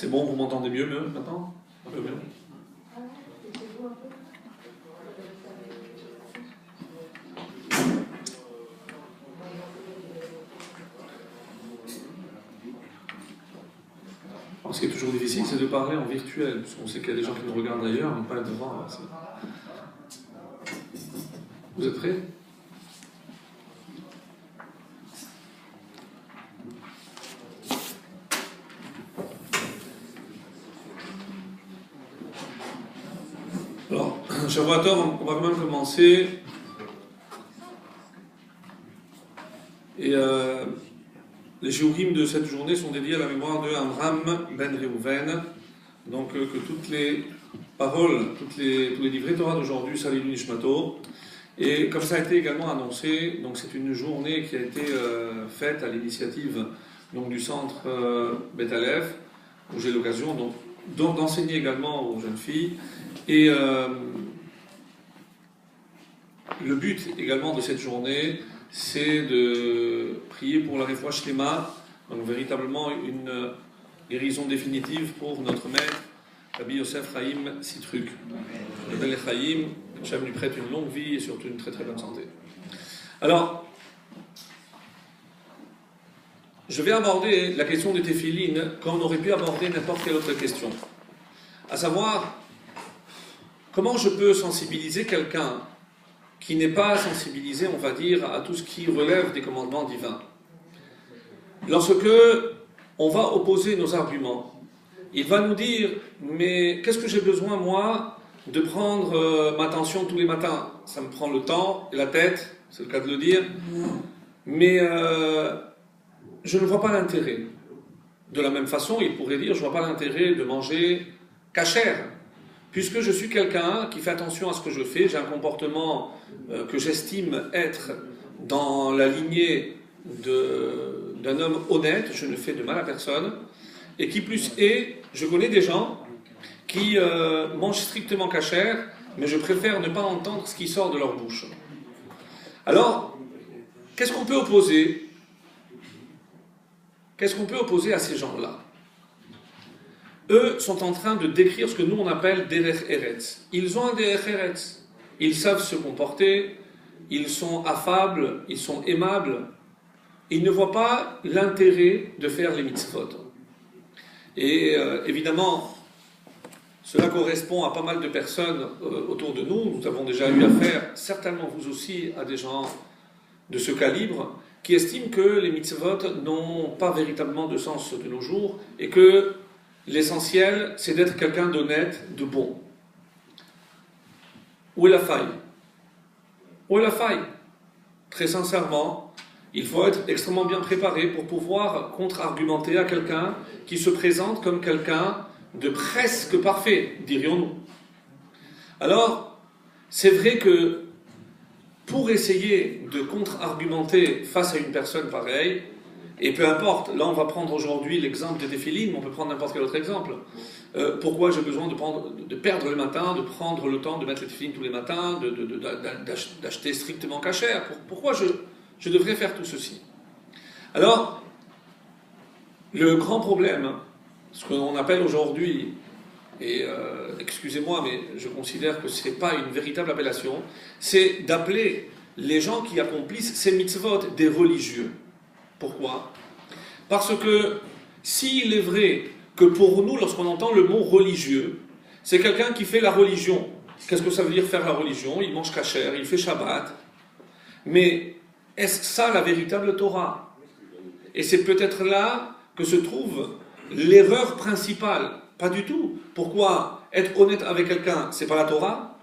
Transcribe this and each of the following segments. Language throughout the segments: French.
C'est bon, vous m'entendez mieux maintenant? Un peu mieux. Alors, ce qui est toujours difficile, c'est de parler en virtuel, parce qu'on sait qu'il y a des gens qui nous regardent ailleurs, mais pas devant. Vous êtes prêts? Alors, Shavuot, on va quand même commencer. Et les shiurim de cette journée sont dédiés à la mémoire de Amram ben Reuven. Donc que toutes les paroles, tous les livrets Torah d'aujourd'hui saluent Nishmato. Et comme ça a été également annoncé, donc c'est une journée qui a été faite à l'initiative donc du centre Beth Aleph, où j'ai l'occasion d'enseigner également aux jeunes filles. Et le but également de cette journée, c'est de prier pour la Refoua Shlema, donc véritablement une guérison définitive pour notre maître, Rabbi Yosef Chaim Sitruk. Le bel Chaim, que Hachem lui prête une longue vie et surtout une très très bonne santé. Alors, je vais aborder la question des téphilines comme on aurait pu aborder n'importe quelle autre question. À savoir, comment je peux sensibiliser quelqu'un qui n'est pas sensibilisé, on va dire, à tout ce qui relève des commandements divins. Lorsque on va opposer nos arguments, il va nous dire, mais qu'est-ce que j'ai besoin, moi, de prendre ma tension tous les matins? Ça me prend le temps et la tête, c'est le cas de le dire, mais je ne vois pas l'intérêt. De la même façon, il pourrait dire, je ne vois pas l'intérêt de manger kasher, puisque je suis quelqu'un qui fait attention à ce que je fais, j'ai un comportement que j'estime être dans la lignée d'un homme honnête, je ne fais de mal à personne, et qui plus est, je connais des gens qui mangent strictement kasher, mais je préfère ne pas entendre ce qui sort de leur bouche. Alors, qu'est-ce qu'on peut opposer? Qu'est-ce qu'on peut opposer à ces gens-là? Eux sont en train de décrire ce que nous on appelle Derech Eretz. Ils ont un Derech Eretz. Ils savent se comporter, ils sont affables, ils sont aimables. Ils ne voient pas l'intérêt de faire les mitzvot. Et évidemment, cela correspond à pas mal de personnes autour de nous. Nous avons déjà eu affaire, certainement vous aussi, à des gens de ce calibre, qui estiment que les mitzvot n'ont pas véritablement de sens de nos jours et que l'essentiel, c'est d'être quelqu'un d'honnête, de bon. Où est la faille? Où est la faille? Très sincèrement, il faut être extrêmement bien préparé pour pouvoir contre-argumenter à quelqu'un qui se présente comme quelqu'un de presque parfait, dirions-nous. Alors, c'est vrai que pour essayer de contre-argumenter face à une personne pareille, et peu importe, là on va prendre aujourd'hui l'exemple des téphilines, mais on peut prendre n'importe quel autre exemple. Pourquoi j'ai besoin de perdre le matin, de prendre le temps de mettre les téphilines tous les matins, d'acheter strictement kasher? Pourquoi je devrais faire tout ceci? Alors, le grand problème, ce qu'on appelle aujourd'hui, et excusez-moi, mais je considère que ce n'est pas une véritable appellation, c'est d'appeler les gens qui accomplissent ces mitzvot des religieux. Pourquoi? Parce que s'il est vrai que pour nous, lorsqu'on entend le mot religieux, c'est quelqu'un qui fait la religion. Qu'est-ce que ça veut dire faire la religion? Il mange kasher, il fait Shabbat. Mais est-ce ça la véritable Torah? Et c'est peut-être là que se trouve l'erreur principale. Pas du tout. Pourquoi être honnête avec quelqu'un, c'est pas la Torah?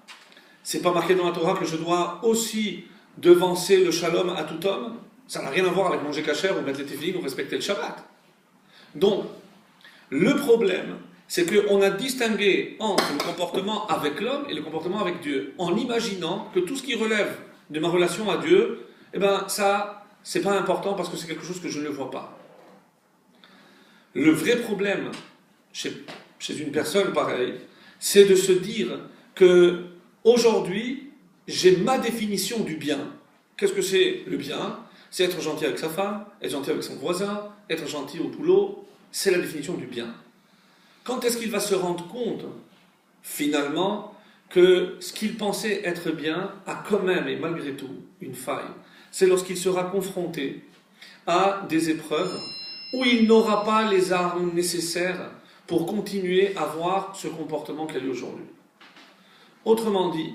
C'est pas marqué dans la Torah que je dois aussi devancer le shalom à tout homme? Ça n'a rien à voir avec manger kasher ou mettre les téphilines ou respecter le Shabbat. Donc, le problème, c'est qu'on a distingué entre le comportement avec l'homme et le comportement avec Dieu, en imaginant que tout ce qui relève de ma relation à Dieu, eh ben ça, c'est pas important parce que c'est quelque chose que je ne vois pas. Le vrai problème chez une personne pareille, c'est de se dire que aujourd'hui, j'ai ma définition du bien. Qu'est-ce que c'est le bien? C'est être gentil avec sa femme, être gentil avec son voisin, être gentil au boulot, c'est la définition du bien. Quand est-ce qu'il va se rendre compte, finalement, que ce qu'il pensait être bien a quand même et malgré tout une faille? C'est lorsqu'il sera confronté à des épreuves où il n'aura pas les armes nécessaires pour continuer à avoir ce comportement qu'il a aujourd'hui. Autrement dit,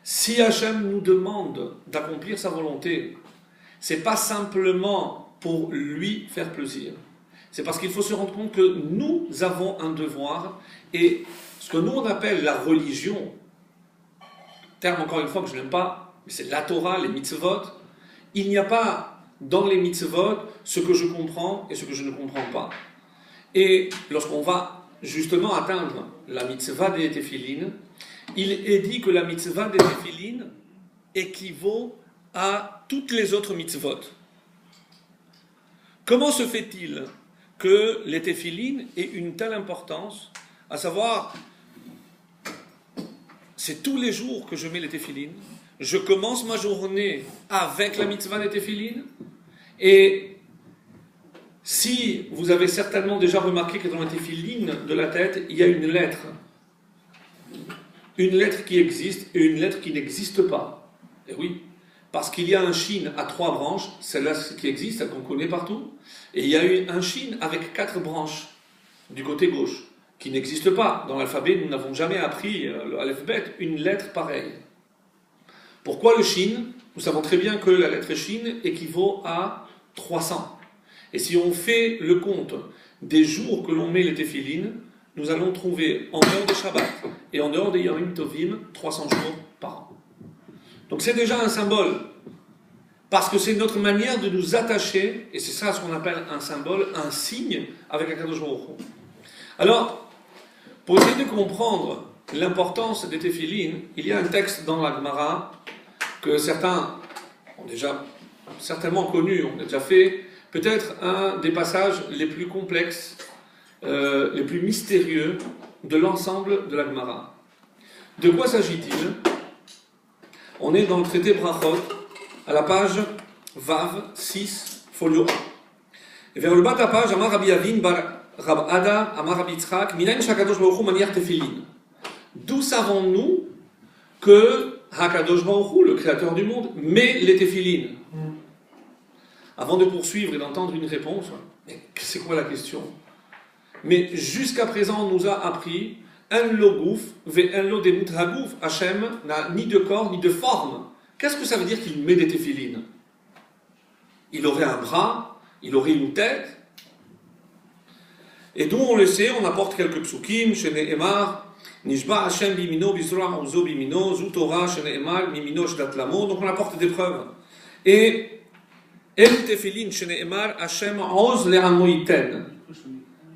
si Hachem nous demande d'accomplir sa volonté, c'est pas simplement pour lui faire plaisir. C'est parce qu'il faut se rendre compte que nous avons un devoir, et ce que nous on appelle la religion, terme encore une fois que je n'aime pas, mais c'est la Torah, les mitzvot, il n'y a pas dans les mitzvot ce que je comprends et ce que je ne comprends pas. Et lorsqu'on va justement atteindre la mitzvah des téphilines, il est dit que la mitzvah des téphilines équivaut à toutes les autres mitzvot. Comment se fait-il que les téphilines aient une telle importance, à savoir, c'est tous les jours que je mets les téphilines, je commence ma journée avec la mitzvah des téphilines, et si vous avez certainement déjà remarqué que dans la téphilines de la tête, il y a une lettre qui existe et une lettre qui n'existe pas. Et oui, parce qu'il y a un shin à 3 branches, celle-là qui existe, celle qu'on connaît partout, et il y a eu un shin avec 4 branches du côté gauche, qui n'existe pas. Dans l'alphabet, nous n'avons jamais appris le aleph-bet, une lettre pareille. Pourquoi le shin? Nous savons très bien que la lettre shin équivaut à 300. Et si on fait le compte des jours que l'on met les téphilines, nous allons trouver en dehors des Shabbat et en dehors des Yomim Tovim 300 jours par an. Donc c'est déjà un symbole, parce que c'est notre manière de nous attacher, et c'est ça ce qu'on appelle un symbole, un signe avec Akadosh Baruch Hu. Alors, pour essayer de comprendre l'importance des téphilines, il y a un texte dans la Gemara que certains ont déjà certainement connu, ont déjà fait, peut-être un des passages les plus complexes, les plus mystérieux de l'ensemble de la Gemara. De quoi s'agit-il? On est dans le traité Brachot, à la page Vav 6, folio 1. Et vers le bas de la page, Amar Rabbi Avin bar Rab Ada, Amar Rabbi Yitzchak, Minayin shakadosh baruch hu maniach tefillin. D'où savons-nous que Hakadosh Baruch Hu, le créateur du monde, met les téphilines? Avant de poursuivre et d'entendre une réponse, mais c'est quoi la question? Mais jusqu'à présent, on nous a appris un logouf, un lo demut hagouf. Hachem n'a ni de corps ni de forme. Qu'est-ce que ça veut dire qu'il met des téphilines? Il aurait un bras, il aurait une tête. Et d'où on le sait, on apporte quelques psukim, Shene'emar, Nishba Hashem bimino, Bizra Uzo bimino, Zutora, Shene'emar, Mimino Shdatlamo. Donc on apporte des preuves. Et El Tefilin, Shene'emar, Hashem Oz Le'amoiten.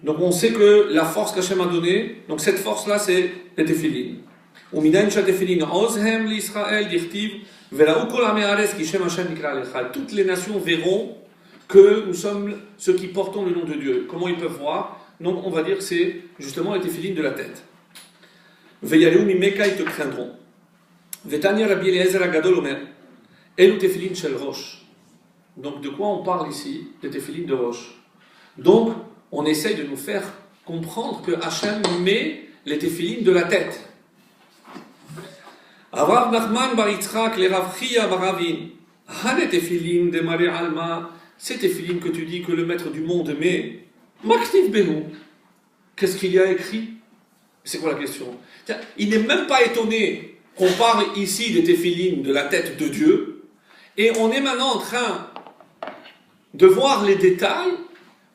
Donc on sait que la force qu'Hachem a donnée, donc cette force-là, c'est les téphilines. Uminayin shatefilin ozhem l'Israël dirtiv velaou kol amei haaretz ki shem Hashem nikra alecha. Toutes les nations verront que nous sommes ceux qui portons le nom de Dieu. Comment ils peuvent voir? Donc on va dire que c'est justement les téphilines de la tête. Veyaleu mimeka, ils te craindront. Vetania Rabbi Eliezer Agadol Omer elu téphilin shel rosh. Donc de quoi on parle ici? Des téphilines de roche. Donc on essaye de nous faire comprendre que Hachem met les téphilines de la tête. Rav Nachman bar Yitzchak, les Rav Chia bar Ravin, Hane téphilines de Marie Alma, ces téphilines que tu dis que le maître du monde met, Maktiv Benu, qu'est-ce qu'il y a écrit? C'est quoi la question? Il n'est même pas étonné qu'on parle ici des téphilines de la tête de Dieu, et on est maintenant en train de voir les détails.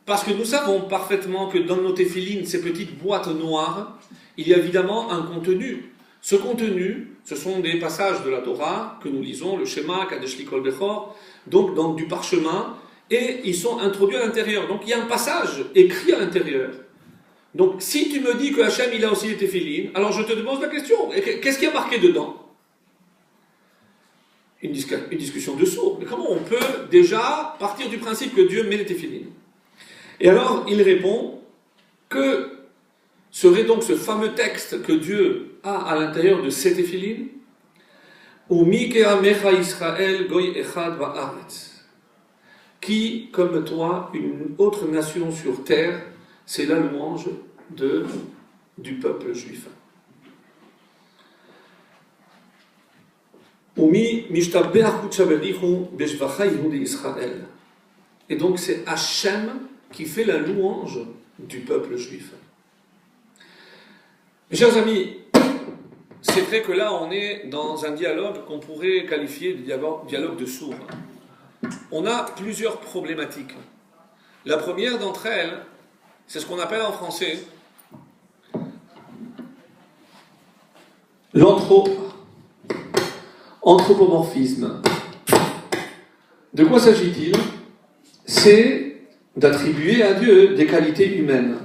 Parce que nous savons parfaitement que dans nos téphilines, ces petites boîtes noires, il y a évidemment un contenu. Ce contenu, ce sont des passages de la Torah que nous lisons, le Shema, Kadesh Likol Bechor, donc dans du parchemin, et ils sont introduits à l'intérieur. Donc il y a un passage écrit à l'intérieur. Donc si tu me dis que Hachem il a aussi les téphilines, alors je te pose la question, qu'est-ce qui est marqué dedans? Une discussion de sourds. Mais comment on peut déjà partir du principe que Dieu met les téphilines? Et alors, il répond que serait donc ce fameux texte que Dieu a à l'intérieur de ces téphilines, Israël goy echad ba'aretz, qui, comme toi, une autre nation sur terre, c'est la louange du peuple juif. Et donc c'est Hachem qui fait la louange du peuple juif. Mes chers amis, c'est vrai que là on est dans un dialogue qu'on pourrait qualifier de dialogue de sourds. On a plusieurs problématiques. La première d'entre elles, c'est ce qu'on appelle en français l'anthropomorphisme. De quoi s'agit-il? C'est d'attribuer à Dieu des qualités humaines.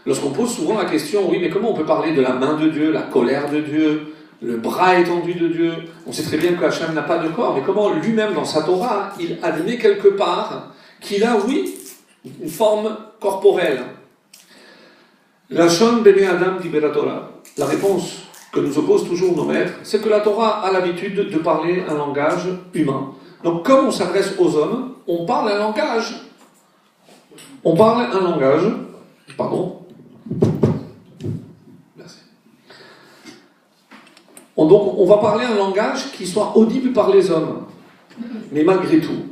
Lorsqu'on pose souvent la question, oui, mais comment on peut parler de la main de Dieu, la colère de Dieu, le bras étendu de Dieu? On sait très bien que Hachem n'a pas de corps, mais comment lui-même, dans sa Torah, il admet quelque part qu'il a, oui, une forme corporelle. Lashon b'nei Adam dibera Torah. La réponse que nous opposent toujours nos maîtres, c'est que la Torah a l'habitude de parler un langage humain. Donc, comme on s'adresse aux hommes, on parle un langage. Pardon. Merci. Donc, on va parler un langage qui soit audible par les hommes. Mais malgré tout,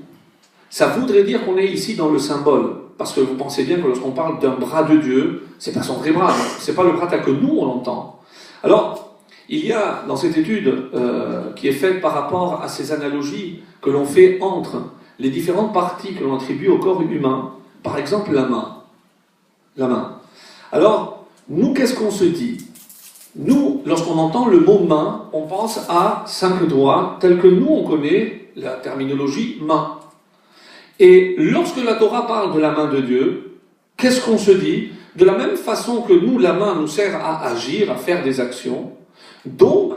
ça voudrait dire qu'on est ici dans le symbole. Parce que vous pensez bien que lorsqu'on parle d'un bras de Dieu, c'est pas son vrai bras, c'est pas le bras tel que nous on l'entend. Alors, il y a dans cette étude qui est faite par rapport à ces analogies que l'on fait entre les différentes parties que l'on attribue au corps humain, par exemple la main. Alors, nous, qu'est-ce qu'on se dit? Nous, lorsqu'on entend le mot main, on pense à 5 doigts, tel que nous on connaît la terminologie main. Et lorsque la Torah parle de la main de Dieu, qu'est-ce qu'on se dit? De la même façon que nous, la main nous sert à agir, à faire des actions, donc,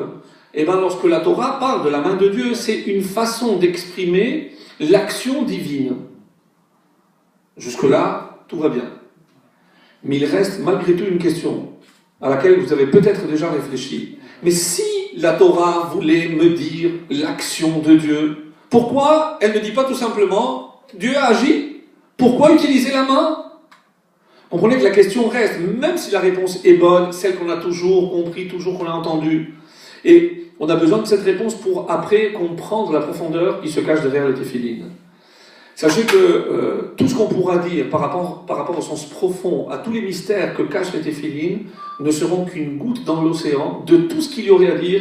lorsque la Torah parle de la main de Dieu, c'est une façon d'exprimer l'action divine. Jusque-là, tout va bien. Mais il reste malgré tout une question à laquelle vous avez peut-être déjà réfléchi. Mais si la Torah voulait me dire l'action de Dieu, pourquoi elle ne dit pas tout simplement Dieu a agi? Pourquoi utiliser la main? Comprenez que la question reste, même si la réponse est bonne, celle qu'on a toujours compris, toujours qu'on a entendue. Et on a besoin de cette réponse pour après comprendre la profondeur qui se cache derrière le téphilin. Sachez que tout ce qu'on pourra dire par rapport au sens profond, à tous les mystères que cachent les téphilin, ne seront qu'une goutte dans l'océan de tout ce qu'il y aurait à dire,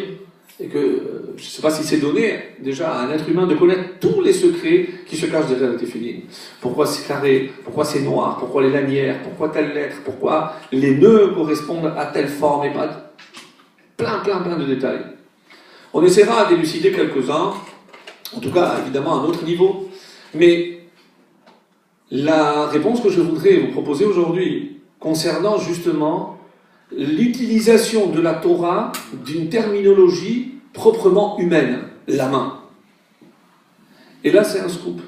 et que je ne sais pas si c'est donné déjà à un être humain de connaître tous les secrets qui se cachent derrière le téphilin. Pourquoi c'est carré, pourquoi c'est noir, pourquoi les lanières, pourquoi telle lettre, pourquoi les nœuds correspondent à telle forme, et pas plein de détails. On essaiera d'élucider quelques-uns, en tout cas évidemment à un autre niveau, mais la réponse que je voudrais vous proposer aujourd'hui concernant justement l'utilisation de la Torah d'une terminologie proprement humaine, la main. Et là, c'est un scoop.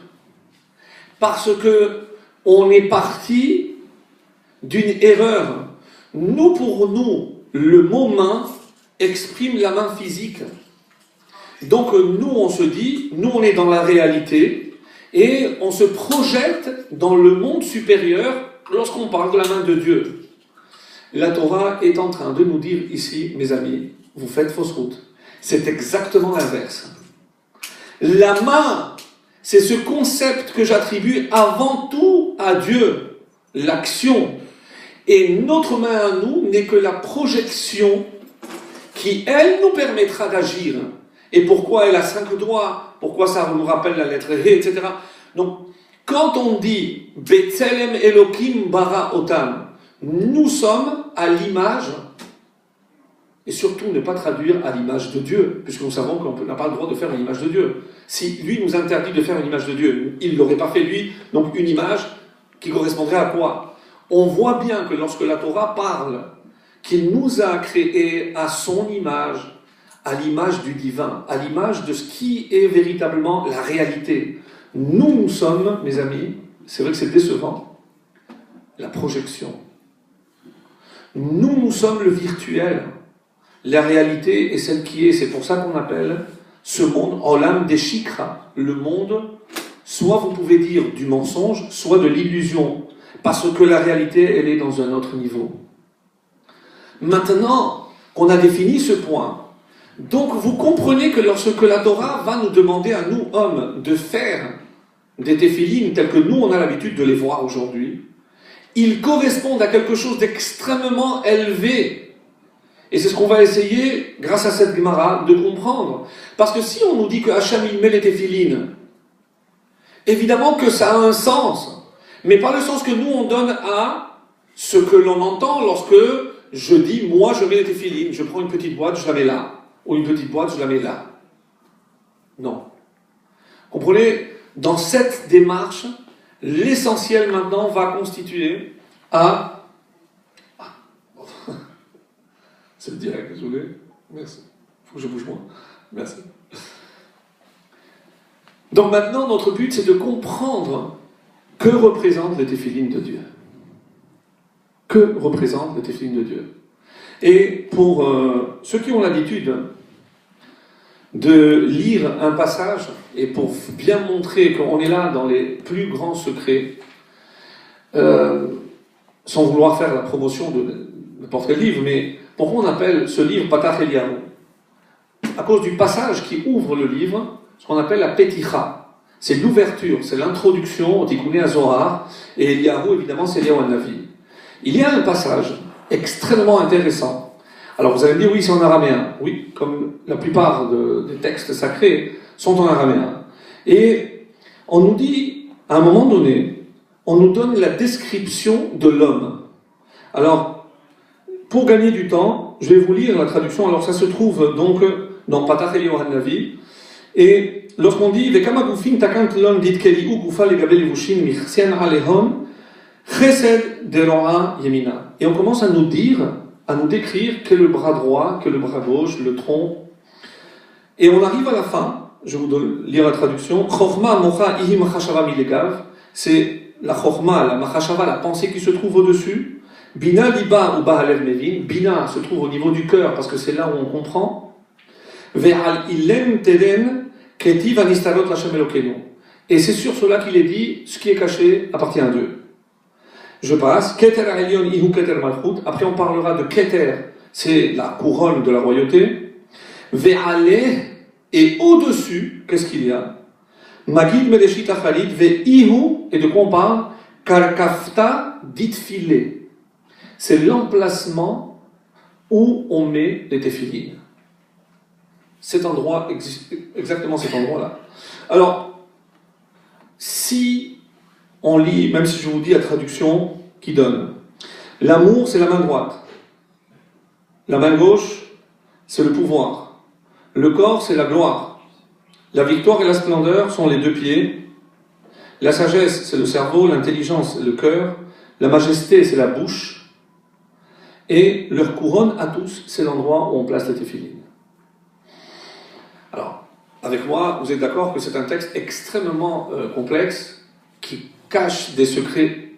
Parce que on est parti d'une erreur. Pour nous, le mot main exprime la main physique. Donc nous, on se dit, nous, on est dans la réalité et on se projette dans le monde supérieur lorsqu'on parle de la main de Dieu. La Torah est en train de nous dire ici, mes amis, vous faites fausse route. C'est exactement l'inverse. La main, c'est ce concept que j'attribue avant tout à Dieu, l'action. Et notre main à nous n'est que la projection qui, elle, nous permettra d'agir. Et pourquoi elle a 5 doigts? Pourquoi ça nous rappelle la lettre He, etc. Donc, quand on dit « Betzelem Elokim bara otam », nous sommes à l'image, et surtout ne pas traduire à l'image de Dieu, puisque nous savons qu'on n'a pas le droit de faire une image de Dieu. Si lui nous interdit de faire une image de Dieu, il ne l'aurait pas fait lui, donc une image qui correspondrait à quoi? On voit bien que lorsque la Torah parle qu'il nous a créés à son image, à l'image du divin, à l'image de ce qui est véritablement la réalité. Nous sommes, mes amis, c'est vrai que c'est décevant, la projection. Nous sommes le virtuel. La réalité est celle qui est. C'est pour ça qu'on appelle ce monde Olam des Shikra. Le monde, soit vous pouvez dire du mensonge, soit de l'illusion. Parce que la réalité, elle est dans un autre niveau. Maintenant qu'on a défini ce point, donc vous comprenez que lorsque la Torah va nous demander à nous, hommes, de faire des téphilines tels que nous on a l'habitude de les voir aujourd'hui, ils correspondent à quelque chose d'extrêmement élevé. Et c'est ce qu'on va essayer, grâce à cette Gemara, de comprendre. Parce que si on nous dit que Hachem il met les téphilines, évidemment que ça a un sens, mais pas le sens que nous on donne à ce que l'on entend lorsque je dis, moi je mets les téphilines, je prends une petite boîte, je la mets là, ou une petite boîte, je la mets là. Non. Comprenez, dans cette démarche, l'essentiel maintenant va constituer à... C'est le direct, désolé. Merci. Il faut que je bouge moins. Merci. Donc maintenant, notre but, c'est de comprendre que représentent les téphilines de Dieu. Que représentent les téphilines de Dieu. Et pour ceux qui ont l'habitude de lire un passage, et pour bien montrer qu'on est là dans les plus grands secrets, sans vouloir faire la promotion de n'importe quel livre, mais pourquoi on appelle ce livre Patach Eliyahu? À cause du passage qui ouvre le livre, ce qu'on appelle la Peticha. C'est l'ouverture, c'est l'introduction au Tikkun HaZohar, et Eliyahu, évidemment, c'est Eliyahu Hanavi. Il y a un passage extrêmement intéressant. Alors vous allez me dire, oui, c'est en araméen. Oui, comme la plupart des textes sacrés sont en araméen. Et on nous dit, à un moment donné, on nous donne la description de l'homme. Alors, pour gagner du temps, je vais vous lire la traduction. Alors ça se trouve donc dans Patach Eliyahu Hanavi. Et lorsqu'on dit, Vekama gufim takant lon ditkeliu gufa legabe levushim michsien alehon chesed deroa yemina. Et on commence à nous dire, à nous décrire quel est le bras droit, quel est le bras gauche, le tronc. Et on arrive à la fin, je vais vous lire la traduction, Chochma mocha ihi machashava milegav, c'est la chochma, la machashava, la pensée qui se trouve au-dessus. Bina liba ou bahalev mevin, bina se trouve au niveau du cœur parce que c'est là où on comprend. Ve'al ilem teden ketiv anistarot lachem elokenu. Et c'est sur cela qu'il est dit, ce qui est caché appartient à Dieu. Je passe. Keter Elion Ihu Keter Malchut. Après, on parlera de Keter, c'est la couronne de la royauté. Ve'ale, et au-dessus, qu'est-ce qu'il y a? Magid Medeshit Achalit, Ve'ihu, et de quoi on parle? Karkafta ditfile. C'est l'emplacement où on met les téphilines. Cet endroit, exactement cet endroit-là. Alors, si on lit, même si je vous dis la traduction qui donne, l'amour c'est la main droite, la main gauche c'est le pouvoir, le corps c'est la gloire, la victoire et la splendeur sont les deux pieds, la sagesse c'est le cerveau, l'intelligence c'est le cœur, la majesté c'est la bouche, et leur couronne à tous c'est l'endroit où on place les téphilines. Alors, avec moi, vous êtes d'accord que c'est un texte extrêmement complexe, qui cache des secrets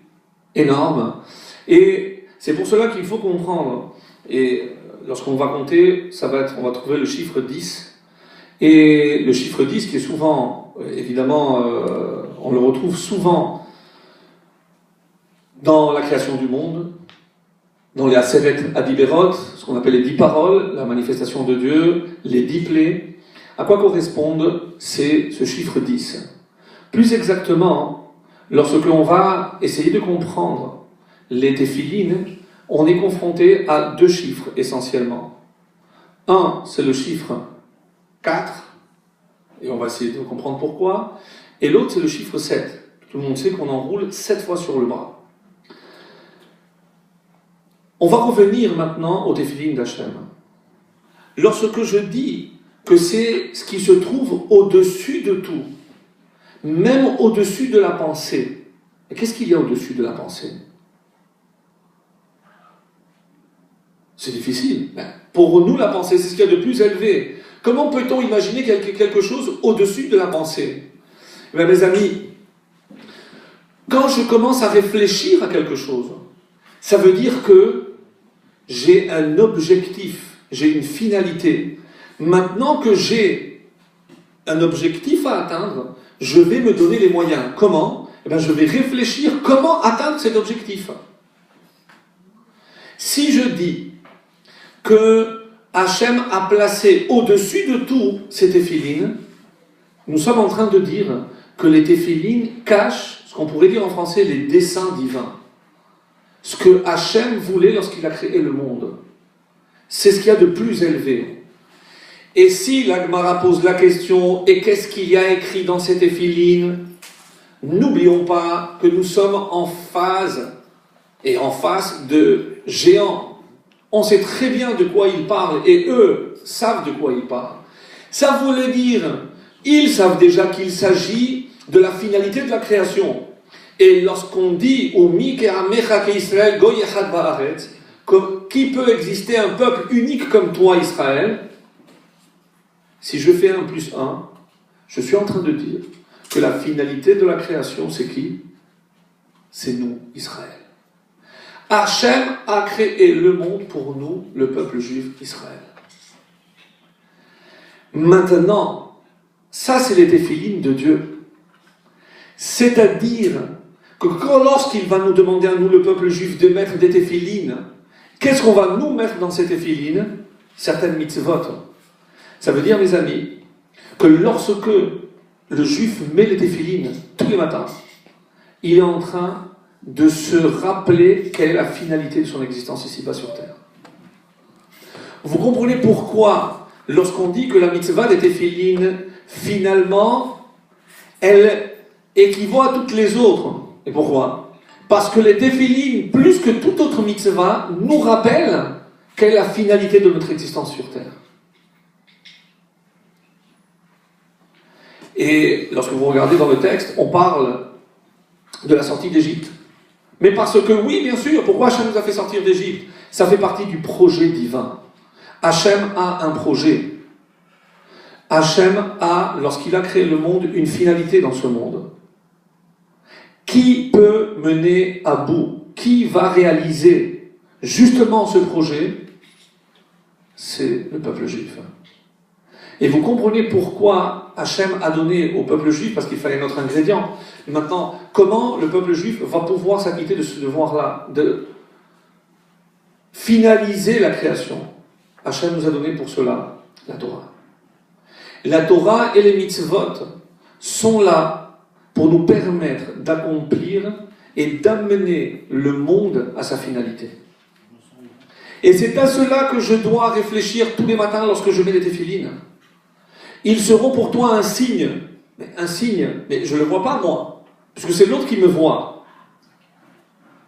énormes. Et c'est pour cela qu'il faut comprendre. Et lorsqu'on va compter, on va trouver le chiffre 10. Et le chiffre 10 qui est souvent, évidemment, on le retrouve souvent dans la création du monde, dans les Aseret Adiberot, ce qu'on appelle les 10 paroles, la manifestation de Dieu, les 10 plaies. À quoi correspondent ce chiffre 10? Plus exactement, lorsque l'on va essayer de comprendre les téphilines, on est confronté à deux chiffres essentiellement. Un, c'est le chiffre 4, et on va essayer de comprendre pourquoi, et l'autre, c'est le chiffre 7. Tout le monde sait qu'on enroule 7 fois sur le bras. On va revenir maintenant aux téphilines d'Hachem. Lorsque je dis que c'est ce qui se trouve au-dessus de tout, même au-dessus de la pensée. Et qu'est-ce qu'il y a au-dessus de la pensée? C'est difficile. Pour nous, la pensée, c'est ce qu'il y a de plus élevé. Comment peut-on imaginer quelque chose au-dessus de la pensée? Mes amis, quand je commence à réfléchir à quelque chose, ça veut dire que j'ai un objectif, j'ai une finalité. Maintenant que j'ai un objectif à atteindre, je vais me donner les moyens. Comment? Je vais réfléchir comment atteindre cet objectif. Si je dis que Hachem a placé au-dessus de tout ces téphilines, nous sommes en train de dire que les téphilines cachent, ce qu'on pourrait dire en français, les desseins divins. Ce que Hachem voulait lorsqu'il a créé le monde. C'est ce qu'il y a de plus élevé. Et si la Gemara pose la question, et qu'est-ce qu'il y a écrit dans ces téphilines? N'oublions pas que nous sommes en phase et en face de géants. On sait très bien de quoi ils parlent, et eux savent de quoi ils parlent. Ça voulait dire, ils savent déjà qu'il s'agit de la finalité de la création. Et lorsqu'on dit au Israël, qui peut exister un peuple unique comme toi, Israël, si je fais 1 plus 1, je suis en train de dire que la finalité de la création, c'est qui? C'est nous, Israël. Hachem a créé le monde pour nous, le peuple juif, Israël. Maintenant, ça c'est les téphilines de Dieu. C'est-à-dire que lorsqu'il va nous demander à nous, le peuple juif, de mettre des téphilines, qu'est-ce qu'on va nous mettre dans ces téphilines? Certaines mitzvot. Ça veut dire, mes amis, que lorsque le juif met les téphilines tous les matins, il est en train de se rappeler quelle est la finalité de son existence ici-bas sur terre. Vous comprenez pourquoi, lorsqu'on dit que la mitzvah des téphilines, finalement, elle équivaut à toutes les autres. Et pourquoi? Parce que les téphilines, plus que toute autre mitzvah, nous rappellent quelle est la finalité de notre existence sur terre. Et lorsque vous regardez dans le texte, on parle de la sortie d'Égypte. Mais parce que, oui, bien sûr, pourquoi Hachem nous a fait sortir d'Égypte? Ça fait partie du projet divin. Hachem a un projet. Hachem a, lorsqu'il a créé le monde, une finalité dans ce monde. Qui peut mener à bout? Qui va réaliser justement ce projet? C'est le peuple juif. Et vous comprenez pourquoi Hachem a donné au peuple juif, parce qu'il fallait notre ingrédient. Maintenant, comment le peuple juif va pouvoir s'acquitter de ce devoir-là, de finaliser la création? Hachem nous a donné pour cela la Torah. La Torah et les mitzvot sont là pour nous permettre d'accomplir et d'amener le monde à sa finalité. Et c'est à cela que je dois réfléchir tous les matins lorsque je mets les téphilines. Ils seront pour toi un signe, mais je ne le vois pas moi, puisque c'est l'autre qui me voit.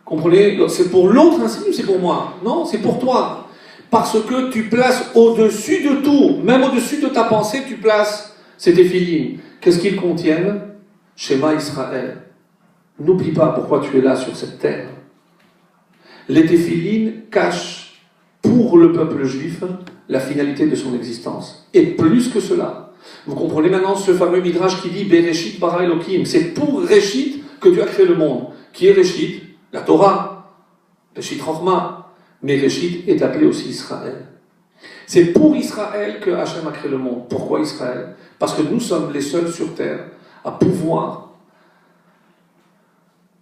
Comprenez? C'est pour l'autre un signe ou c'est pour moi? Non, c'est pour toi. Parce que tu places au-dessus de tout, même au-dessus de ta pensée, tu places ces téphilines. Qu'est-ce qu'ils contiennent? Shema Israël. N'oublie pas pourquoi tu es là sur cette terre. Les téphilines cachent pour le peuple juif la finalité de son existence. Et plus que cela, vous comprenez maintenant ce fameux midrash qui dit Bereshit bara Elohim. C'est pour Réchit que Dieu a créé le monde. Qui est Réchit? La Torah. Réchit Chochma. Mais Réchit est appelé aussi Israël. C'est pour Israël que Hachem a créé le monde. Pourquoi Israël? Parce que nous sommes les seuls sur terre à pouvoir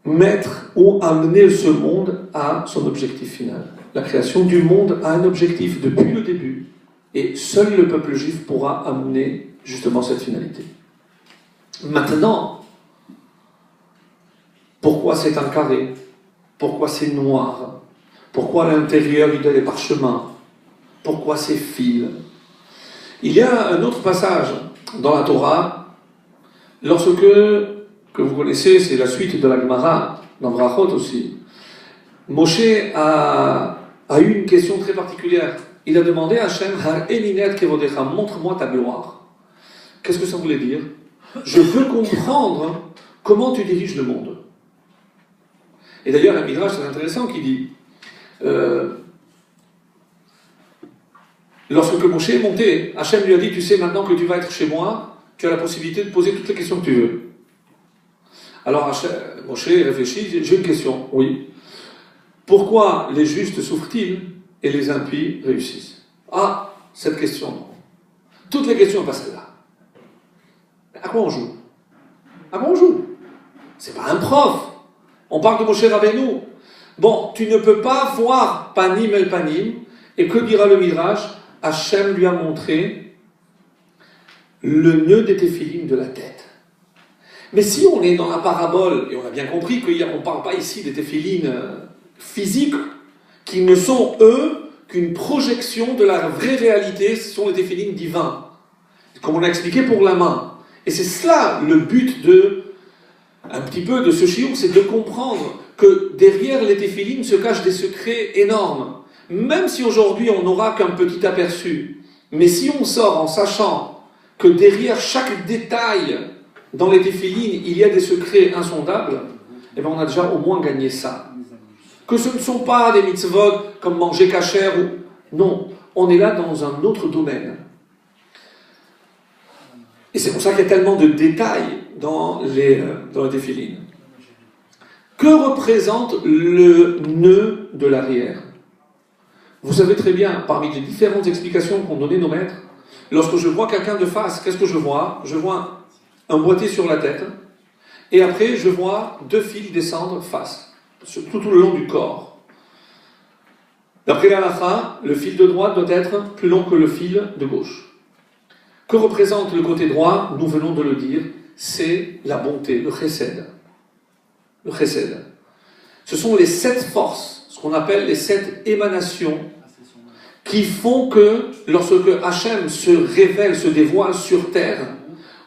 mettre ou amener ce monde à son objectif final. La création du monde a un objectif depuis le début, et seul le peuple juif pourra amener justement cette finalité. Maintenant, pourquoi c'est un carré? Pourquoi c'est noir? Pourquoi à l'intérieur il y a des parchemins? Pourquoi ces fils? Il y a un autre passage dans la Torah, lorsque, que vous connaissez, c'est la suite de la Gemara, dans Brachot aussi. Moshe a eu une question très particulière. Il a demandé à Hachem, montre-moi ta gloire. Qu'est-ce que ça voulait dire? Je veux comprendre comment tu diriges le monde. Et d'ailleurs, un midrash très intéressant qui dit lorsque Moshe est monté, Hachem lui a dit, tu sais, maintenant que tu vas être chez moi, tu as la possibilité de poser toutes les questions que tu veux. Alors Moshe réfléchit, j'ai une question, oui. Pourquoi les justes souffrent-ils et les impies réussissent? Ah, cette question, non. Toutes les questions passent là. À quoi on joue? À quoi on joue? C'est pas un prof. On parle de Moshe Rabbeinu. Bon, tu ne peux pas voir panim el panim Et que dira le Midrash? Hachem lui a montré le nœud des téphilim de la tête. Mais si on est dans la parabole, et on a bien compris qu'on ne parle pas ici des téphilines physiques, qui ne sont, eux, qu'une projection de la vraie réalité, ce sont les téphilines divins. Comme on a expliqué pour la main. Et c'est cela le but un petit peu de ce shiur, c'est de comprendre que derrière les téphilines se cachent des secrets énormes. Même si aujourd'hui on n'aura qu'un petit aperçu, mais si on sort en sachant que derrière chaque détail dans les téphilines, il y a des secrets insondables, eh bien on a déjà au moins gagné ça. Que ce ne sont pas des mitzvot comme manger kasher ou... Non, on est là dans un autre domaine. Et c'est pour ça qu'il y a tellement de détails dans les téphilines. Que représente le nœud de l'arrière? Vous savez très bien, parmi les différentes explications qu'ont donné nos maîtres, lorsque je vois quelqu'un de face, qu'est-ce que je vois? Je vois un boîtier sur la tête, et après je vois 2 fils descendre face, tout le long du corps. D'après la halakha, le fil de droite doit être plus long que le fil de gauche. Que représente le côté droit? Nous venons de le dire, c'est la bonté, le chesed. Le chesed. Ce sont les 7 forces, ce qu'on appelle les 7 émanations, qui font que lorsque Hachem se révèle, se dévoile sur terre,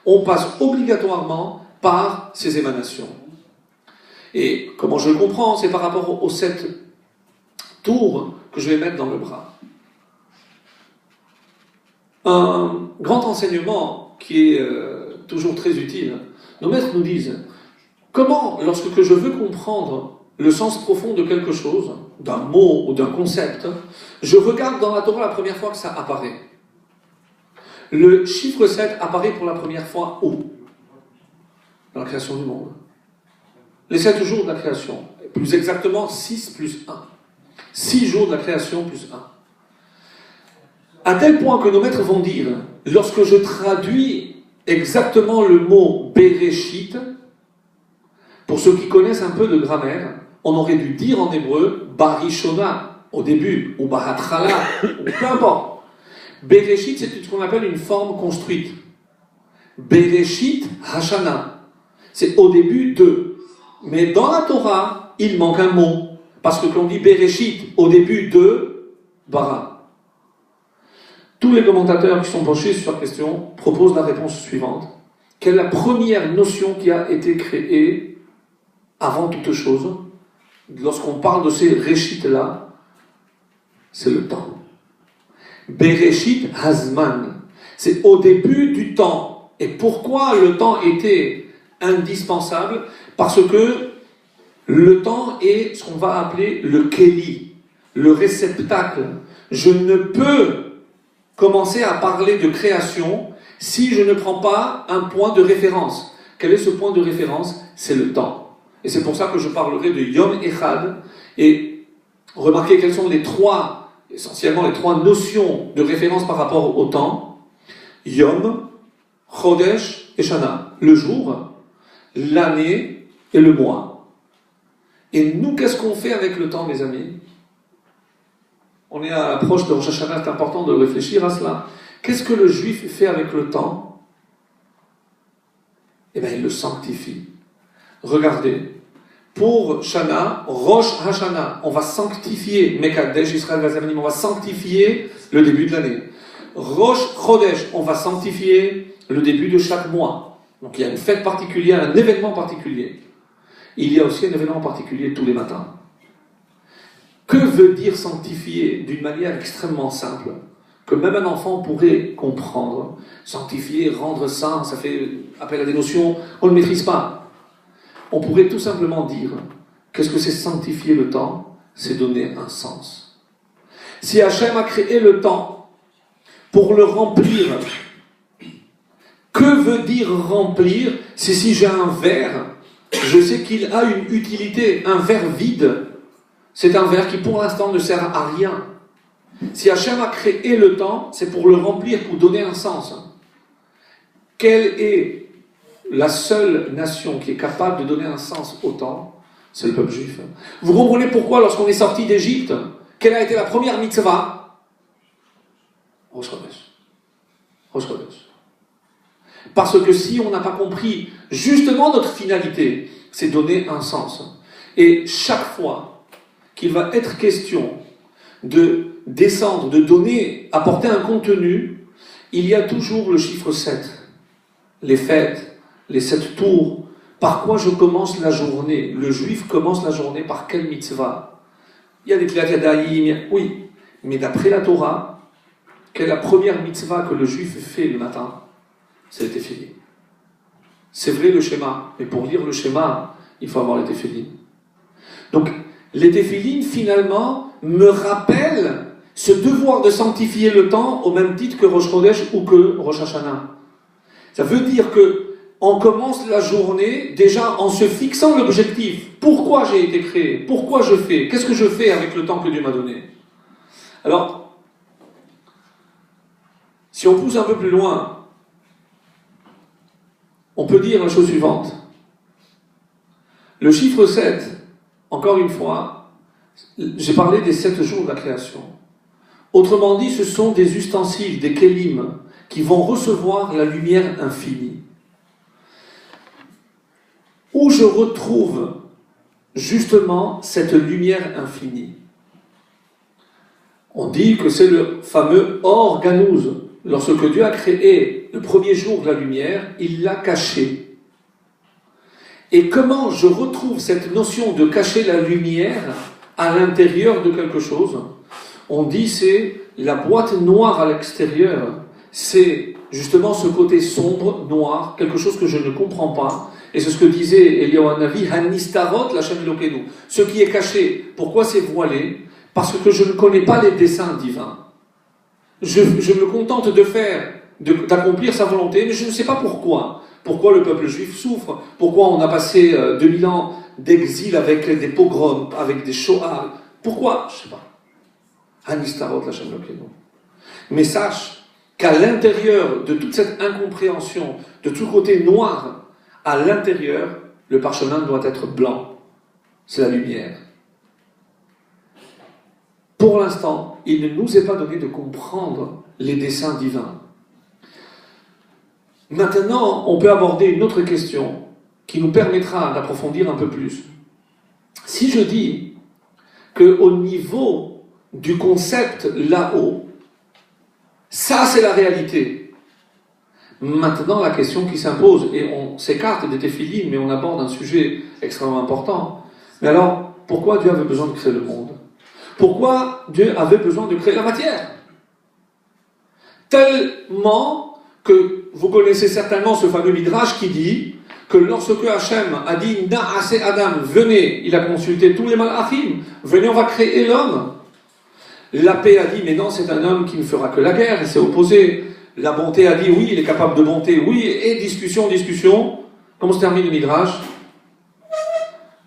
on passe obligatoirement par ces émanations. Et comment je le comprends? C'est par rapport aux 7 tours que je vais mettre dans le bras. Un grand enseignement qui est toujours très utile, nos maîtres nous disent comment, lorsque je veux comprendre le sens profond de quelque chose, d'un mot ou d'un concept, je regarde dans la Torah la première fois que ça apparaît. Le chiffre 7 apparaît pour la première fois où? Dans la création du monde. Les 7 jours de la création. Plus exactement 6 plus 1. 6 jours de la création plus 1. À tel point que nos maîtres vont dire, lorsque je traduis exactement le mot Bereshit, pour ceux qui connaissent un peu de grammaire, on aurait dû dire en hébreu Barishona au début, ou Bahatchala, ou peu importe. Bereshit, c'est ce qu'on appelle une forme construite. Bereshit Hashana, c'est au début de. Mais dans la Torah, il manque un mot. Parce que quand on dit Bereshit au début de Bara. Tous les commentateurs qui sont penchés sur la question proposent la réponse suivante. Quelle est la première notion qui a été créée avant toute chose? Lorsqu'on parle de ces Réchit-là, c'est le temps. Bereshit Hazman. C'est au début du temps. Et pourquoi le temps était indispensable? Parce que le temps est ce qu'on va appeler le keli, le réceptacle. Je ne peux commencer à parler de création si je ne prends pas un point de référence. Quel est ce point de référence? C'est le temps. Et c'est pour ça que je parlerai de Yom Echad. Et remarquez quelles sont essentiellement les trois notions de référence par rapport au temps. Yom, Chodesh et Shana. Le jour, l'année et le mois. Et nous, qu'est-ce qu'on fait avec le temps, mes amis? On est à l'approche de Rosh Hashanah, c'est important de réfléchir à cela. Qu'est-ce que le juif fait avec le temps? Eh bien, il le sanctifie. Regardez, pour Shana, Rosh Hashanah, on va sanctifier, Mekadesh, Israël, Vazamanim, on va sanctifier le début de l'année. Rosh Chodesh, on va sanctifier le début de chaque mois. Donc il y a une fête particulière, un événement particulier. Il y a aussi un événement particulier tous les matins. Que veut dire sanctifier d'une manière extrêmement simple, que même un enfant pourrait comprendre? Sanctifier, rendre saint, ça fait appel à des notions qu'on ne maîtrise pas. On pourrait tout simplement dire, qu'est-ce que c'est sanctifier le temps? C'est donner un sens. Si Hachem a créé le temps pour le remplir, que veut dire remplir? C'est si j'ai un verre, je sais qu'il a une utilité. Un verre vide, c'est un verre qui pour l'instant ne sert à rien. Si Hachem a créé le temps, c'est pour le remplir, pour donner un sens. Quelle est la seule nation qui est capable de donner un sens au temps? C'est le peuple juif. Vous comprenez pourquoi, lorsqu'on est sorti d'Égypte, quelle a été la première mitzvah? Rosh Chodesh. Rosh Chodesh. Parce que si on n'a pas compris justement notre finalité, c'est donner un sens. Et chaque fois qu'il va être question de descendre, de donner, apporter un contenu, il y a toujours le chiffre 7. Les fêtes, les 7 tours. Par quoi je commence la journée? Le juif commence la journée par quelle mitzvah? Il y a des Tfilat Yadayim, oui. Mais d'après la Torah, quelle est la première mitzvah que le juif fait le matin? C'est le Tefillin. C'est vrai le schéma, mais pour lire le schéma, il faut avoir les Tefillin. Donc, les Tefillin, finalement, me rappellent ce devoir de sanctifier le temps au même titre que Rosh Chodesh ou que Rosh Hashanah. Ça veut dire que on commence la journée déjà en se fixant l'objectif. Pourquoi j'ai été créé? Pourquoi je fais? Qu'est-ce que je fais avec le temps que Dieu m'a donné? Alors, si on pousse un peu plus loin, on peut dire la chose suivante. Le chiffre 7, encore une fois, j'ai parlé des 7 jours de la création. Autrement dit, ce sont des ustensiles, des kélim, qui vont recevoir la lumière infinie. Où je retrouve justement cette lumière infinie? On dit que c'est le fameux Or Ganouz. Lorsque Dieu a créé le premier jour de la lumière, il l'a caché. Et comment je retrouve cette notion de cacher la lumière à l'intérieur de quelque chose? On dit c'est la boîte noire à l'extérieur. C'est justement ce côté sombre, noir, quelque chose que je ne comprends pas. Et c'est ce que disait Eliyahu Hanavi, Hanistarot l'Hashem Elokenu. Ce qui est caché, pourquoi c'est voilé? Parce que je ne connais pas les desseins divins. Je me contente d'accomplir sa volonté, mais je ne sais pas pourquoi. Pourquoi le peuple juif souffre? Pourquoi on a passé 2000 ans d'exil avec des pogroms, avec des Shoah? Pourquoi? Je ne sais pas. Hanistarot l'Hashem Elokenu. Mais sache qu'à l'intérieur de toute cette incompréhension, de tout côté noir, à l'intérieur, le parchemin doit être blanc. C'est la lumière. Pour l'instant, il ne nous est pas donné de comprendre les desseins divins. Maintenant, on peut aborder une autre question qui nous permettra d'approfondir un peu plus. Si je dis qu'au niveau du concept là-haut, ça c'est la réalité. Maintenant, la question qui s'impose, et on s'écarte des téphilines, mais on aborde un sujet extrêmement important. Mais alors, pourquoi Dieu avait besoin de créer le monde? Pourquoi Dieu avait besoin de créer la matière? Tellement que vous connaissez certainement ce fameux midrash qui dit que lorsque Hachem a dit « Na'ase Adam », venez, il a consulté tous les malachim, venez, on va créer l'homme. La paix a dit « Mais non, c'est un homme qui ne fera que la guerre », il s'est opposé. La bonté a dit oui, il est capable de bonté, oui, et discussion. Comment se termine le midrash?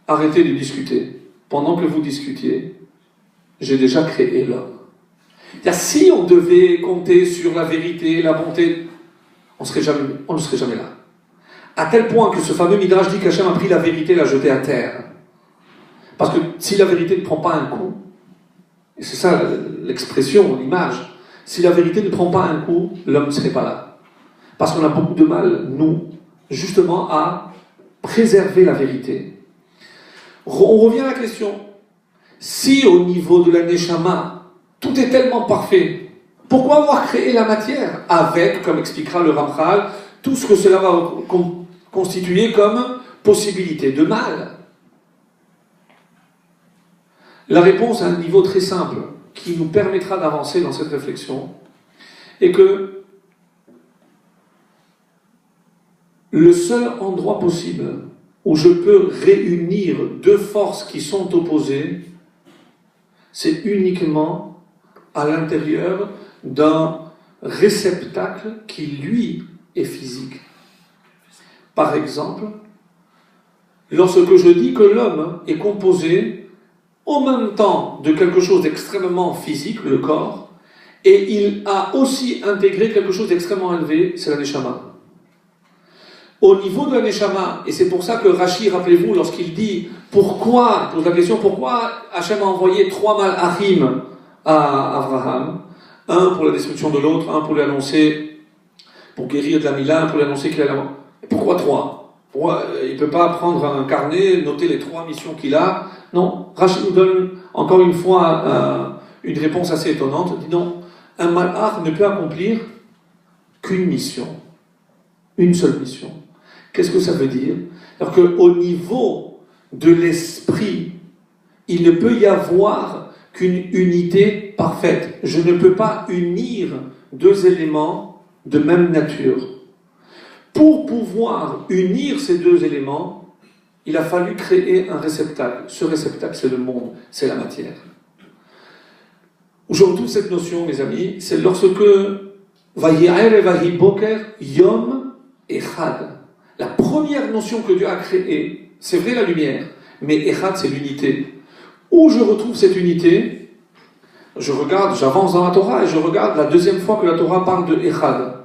Arrêtez de discuter. Pendant que vous discutiez, j'ai déjà créé l'homme. Si on devait compter sur la vérité, la bonté, on ne serait jamais là. À tel point que ce fameux midrash dit qu'Hachem a pris la vérité et l'a jetée à terre. Parce que si la vérité ne prend pas un coup, et c'est ça l'expression, l'image, si la vérité ne prend pas un coup, l'homme ne serait pas là. Parce qu'on a beaucoup de mal, nous, justement, à préserver la vérité. On revient à la question. Si au niveau de la Neshama, tout est tellement parfait, pourquoi avoir créé la matière avec, comme expliquera le Ramchal, tout ce que cela va constituer comme possibilité de mal? La réponse à un niveau très simple, qui nous permettra d'avancer dans cette réflexion, est que le seul endroit possible où je peux réunir deux forces qui sont opposées, c'est uniquement à l'intérieur d'un réceptacle qui, lui, est physique. Par exemple, lorsque je dis que l'homme est composé en même temps de quelque chose d'extrêmement physique, le corps, et il a aussi intégré quelque chose d'extrêmement élevé, c'est la Neshama. Au niveau de la Neshama, et c'est pour ça que Rashi, rappelez-vous, lorsqu'il dit pourquoi, il pose la question, pourquoi Hachem a envoyé 3 malachim à Abraham, Un pour la destruction de l'autre, un pour lui annoncer, pour guérir de la Mila, un pour lui annoncer qu'il a la mort. Pourquoi 3? Pourquoi il ne peut pas prendre un carnet, noter les 3 missions qu'il a? Non, Rachid nous donne encore une fois une réponse assez étonnante. Il dit non, un malach ne peut accomplir qu'une mission. Une seule mission. Qu'est-ce que ça veut dire? Alors qu'au niveau de l'esprit, il ne peut y avoir qu'une unité parfaite. Je ne peux pas unir 2 éléments de même nature. Pour pouvoir unir ces 2 éléments, il a fallu créer un réceptacle. Ce réceptacle, c'est le monde, c'est la matière. Où je retrouve cette notion, mes amis, c'est lorsque Vayi'er vahi boker yom echad. La première notion que Dieu a créée, c'est vrai la lumière, mais echad, c'est l'unité. Où je retrouve cette unité? Je regarde, j'avance dans la Torah et je regarde la 2e fois que la Torah parle de echad.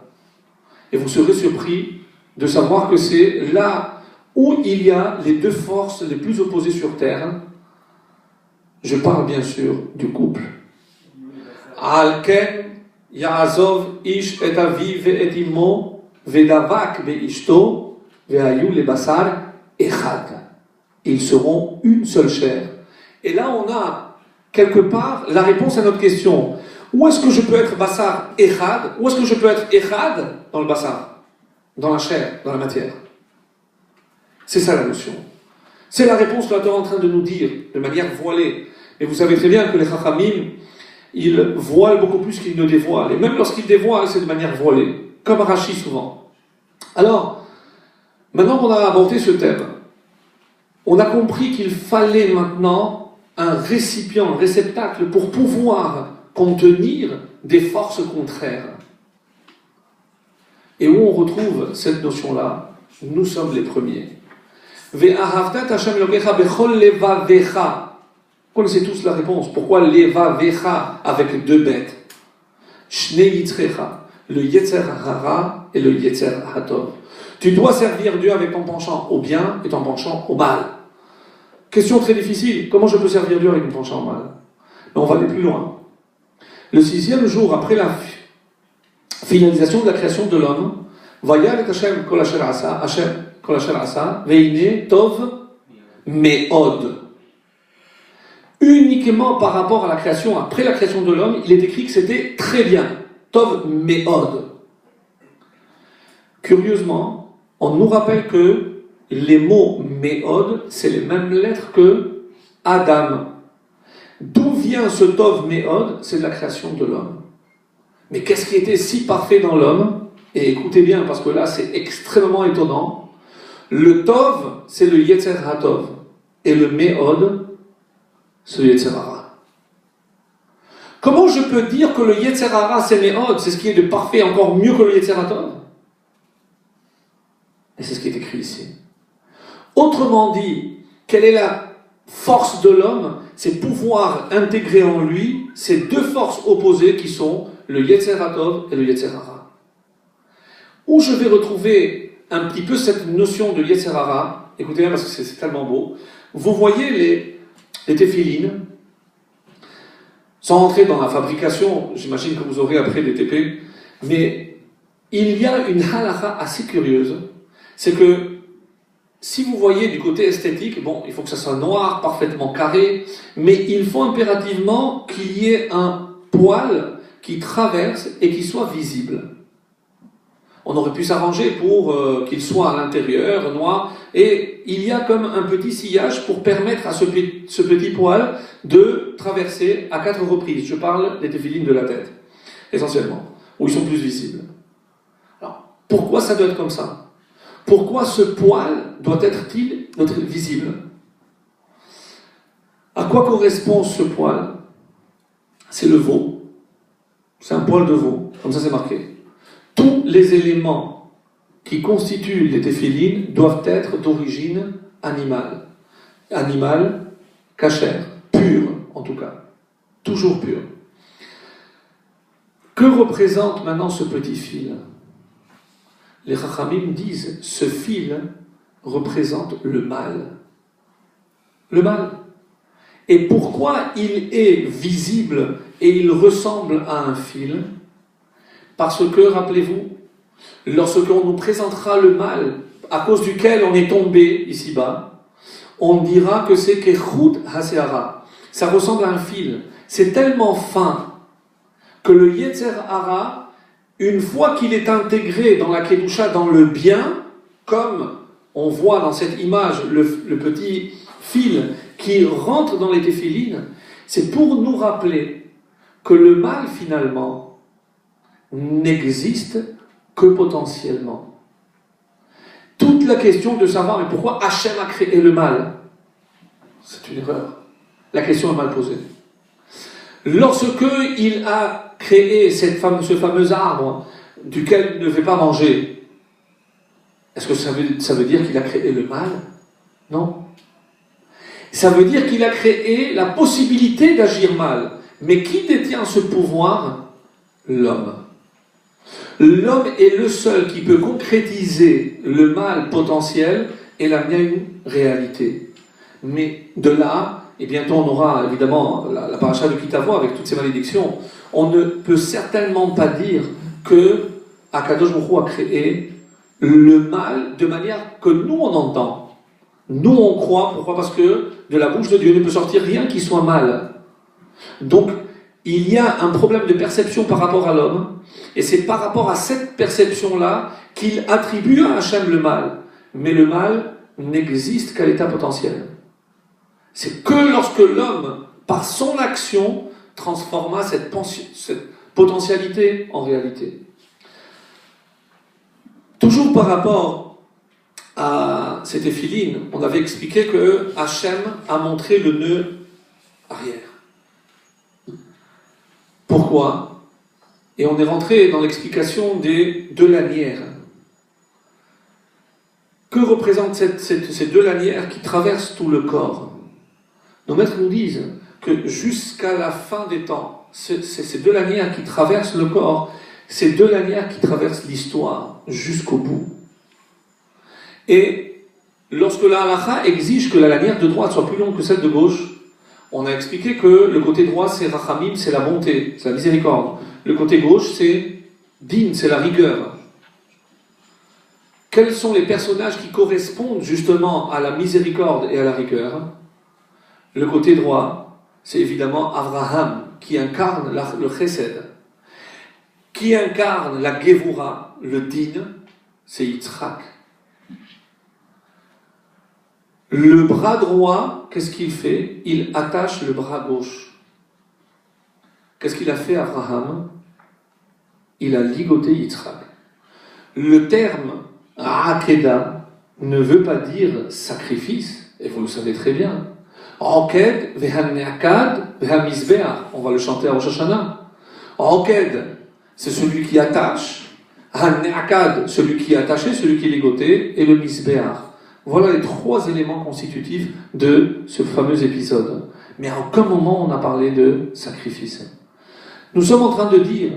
Et vous serez surpris de savoir que c'est là où il y a les 2 forces les plus opposées sur terre. Je parle bien sûr du couple. Al-ken ya'azov ish et aviv ve'et imo ve'davak be'ishto ve'ayu lebasar echad. Ils seront une seule chair. Et là on a quelque part la réponse à notre question. Où est-ce que je peux être basar echad? Où est-ce que je peux être echad dans le basar? Dans la chair, dans la matière. C'est ça la notion. C'est la réponse que la Torah est en train de nous dire, de manière voilée. Et vous savez très bien que les Chachamim, ils voilent beaucoup plus qu'ils ne dévoilent. Et même lorsqu'ils dévoilent, c'est de manière voilée. Comme Rashi souvent. Alors, maintenant qu'on a abordé ce thème, on a compris qu'il fallait maintenant un récipient, un réceptacle pour pouvoir contenir des forces contraires. Et où on retrouve cette notion-là? Nous sommes les premiers. Ve'ahavtat Hashem Elokecha bechol levavecha. Vous connaissez tous la réponse. Pourquoi levavecha avec 2 bêtes? Shnei yitzrecha, le yetzer hara et le yetzer hatov. Tu dois servir Dieu avec ton penchant au bien et ton penchant au mal. Question très difficile. Comment je peux servir Dieu avec mon penchant au mal? Mais on va aller plus loin. Le 6e jour après la finalisation de la création de l'homme, Vayal et Hashem kol asher asa, Hashem kol asher asa, veine tov me'od. Uniquement par rapport à la création, après la création de l'homme, il est écrit que c'était très bien. Tov me'od. Curieusement, on nous rappelle que les mots me'od, c'est les mêmes lettres que Adam. D'où vient ce Tov me'od? C'est de la création de l'homme. Mais qu'est-ce qui était si parfait dans l'homme? Et écoutez bien, parce que là, c'est extrêmement étonnant. Le Tov, c'est le Yetzer HaTov. Et le Me'od, c'est le Yetzer Hara. Comment je peux dire que le Yetzer Hara, c'est Me'od? C'est ce qui est de parfait, encore mieux que le Yetzer HaTov. Et c'est ce qui est écrit ici. Autrement dit, quelle est la force de l'homme? C'est pouvoir intégrer en lui ces 2 forces opposées qui sont le Yetzer HaTov et le Yetzer Hara. Où je vais retrouver un petit peu cette notion de Yetzer Hara, écoutez bien parce que c'est tellement beau. Vous voyez les téphilines, sans rentrer dans la fabrication, j'imagine que vous aurez après des TP, mais il y a une halakha assez curieuse, c'est que si vous voyez du côté esthétique, bon, il faut que ça soit noir, parfaitement carré, mais il faut impérativement qu'il y ait un poil qui traverse et qui soit visible. On aurait pu s'arranger pour qu'il soit à l'intérieur, noir, et il y a comme un petit sillage pour permettre à ce petit poil de traverser à 4 reprises. Je parle des téphilines de la tête, essentiellement, où ils sont plus visibles. Alors, pourquoi ça doit être comme ça? Pourquoi ce poil doit être visible? À quoi correspond ce poil? C'est le veau. C'est un poil de veau, comme ça c'est marqué. Tous les éléments qui constituent les téphilines doivent être d'origine animale. Animale, cachère, pure en tout cas. Toujours pure. Que représente maintenant ce petit fil? Les Chachamim disent, ce fil représente le mal. Le mal. Et pourquoi il est visible et il ressemble à un fil? Parce que, rappelez-vous, lorsqu'on nous présentera le mal à cause duquel on est tombé ici-bas, on dira que c'est Kechut Haseara. Ça ressemble à un fil. C'est tellement fin que le Yetzer Hara, une fois qu'il est intégré dans la Kedusha, dans le bien, comme on voit dans cette image le petit fil qui rentre dans les téphilines, c'est pour nous rappeler que le mal, finalement, n'existe que potentiellement. Toute la question de savoir mais pourquoi Hachem a créé le mal, c'est une erreur. La question est mal posée. Lorsque il a créé ce fameux arbre duquel il ne veut pas manger, est-ce que ça veut dire qu'il a créé le mal? Non. Ça veut dire qu'il a créé la possibilité d'agir mal. Mais qui détient ce pouvoir? L'homme. L'homme est le seul qui peut concrétiser le mal potentiel et l'amener à une réalité. Mais de là, et bientôt on aura évidemment la paracha de Kitavo avec toutes ces malédictions, on ne peut certainement pas dire que Akadosh Baruch Hu a créé le mal de manière que nous on entend. Nous on croit, pourquoi? Parce que de la bouche de Dieu ne peut sortir rien qui soit mal. Donc il y a un problème de perception par rapport à l'homme, et c'est par rapport à cette perception-là qu'il attribue à Hachem le mal. Mais le mal n'existe qu'à l'état potentiel. C'est que lorsque l'homme, par son action, transforma cette potentialité en réalité. Toujours par rapport à cette éphiline, on avait expliqué que Hachem a montré le nœud arrière. Pourquoi? Et on est rentré dans l'explication des deux lanières. Que représentent ces deux lanières qui traversent tout le corps? Nos maîtres nous disent que jusqu'à la fin des temps, ces deux lanières qui traversent le corps, ces deux lanières qui traversent l'histoire jusqu'au bout. Et lorsque la halakha exige que la lanière de droite soit plus longue que celle de gauche, on a expliqué que le côté droit c'est rachamim, c'est la bonté, c'est la miséricorde. Le côté gauche c'est din, c'est la rigueur. Quels sont les personnages qui correspondent justement à la miséricorde et à la rigueur? Le côté droit, c'est évidemment Abraham, qui incarne le chesed. Qui incarne la gevura, le din, c'est Yitzhak. Le bras droit, qu'est-ce qu'il fait? Il attache le bras gauche. Qu'est-ce qu'il a fait Abraham? Il a ligoté Yitzhak. Le terme Akeda ne veut pas dire sacrifice, et vous le savez très bien. Oked vehaneakad vehamizbeach, on va le chanter à Rosh Hashanah. Oked, c'est celui qui attache. Haneakad, celui qui est attaché, celui qui est ligoté, et le misbeach. Voilà les trois éléments constitutifs de ce fameux épisode. Mais à aucun moment on a parlé de sacrifice. Nous sommes en train de dire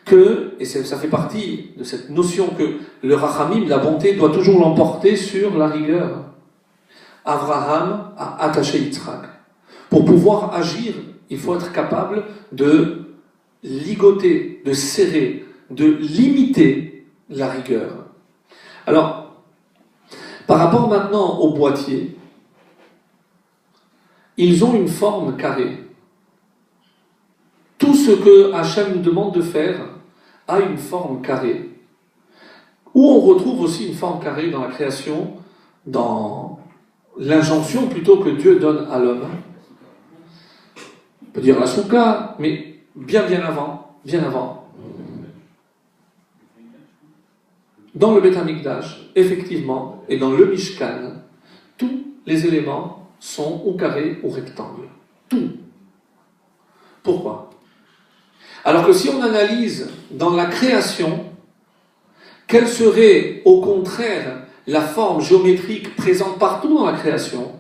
que, et ça fait partie de cette notion que le rachamim, la bonté, doit toujours l'emporter sur la rigueur. Abraham a attaché Yitzhak. Pour pouvoir agir, il faut être capable de ligoter, de serrer, de limiter la rigueur. Alors, par rapport maintenant au boîtier, ils ont une forme carrée. Tout ce que Hachem nous demande de faire a une forme carrée. Où on retrouve aussi une forme carrée dans la création, dans l'injonction plutôt que Dieu donne à l'homme. On peut dire la soukha, mais bien avant. Dans le Beth Amikdash, effectivement, et dans le Mishkan, tous les éléments sont ou carrés ou rectangles. Tout. Pourquoi? Alors que si on analyse dans la création, quelle serait au contraire la forme géométrique présente partout dans la création?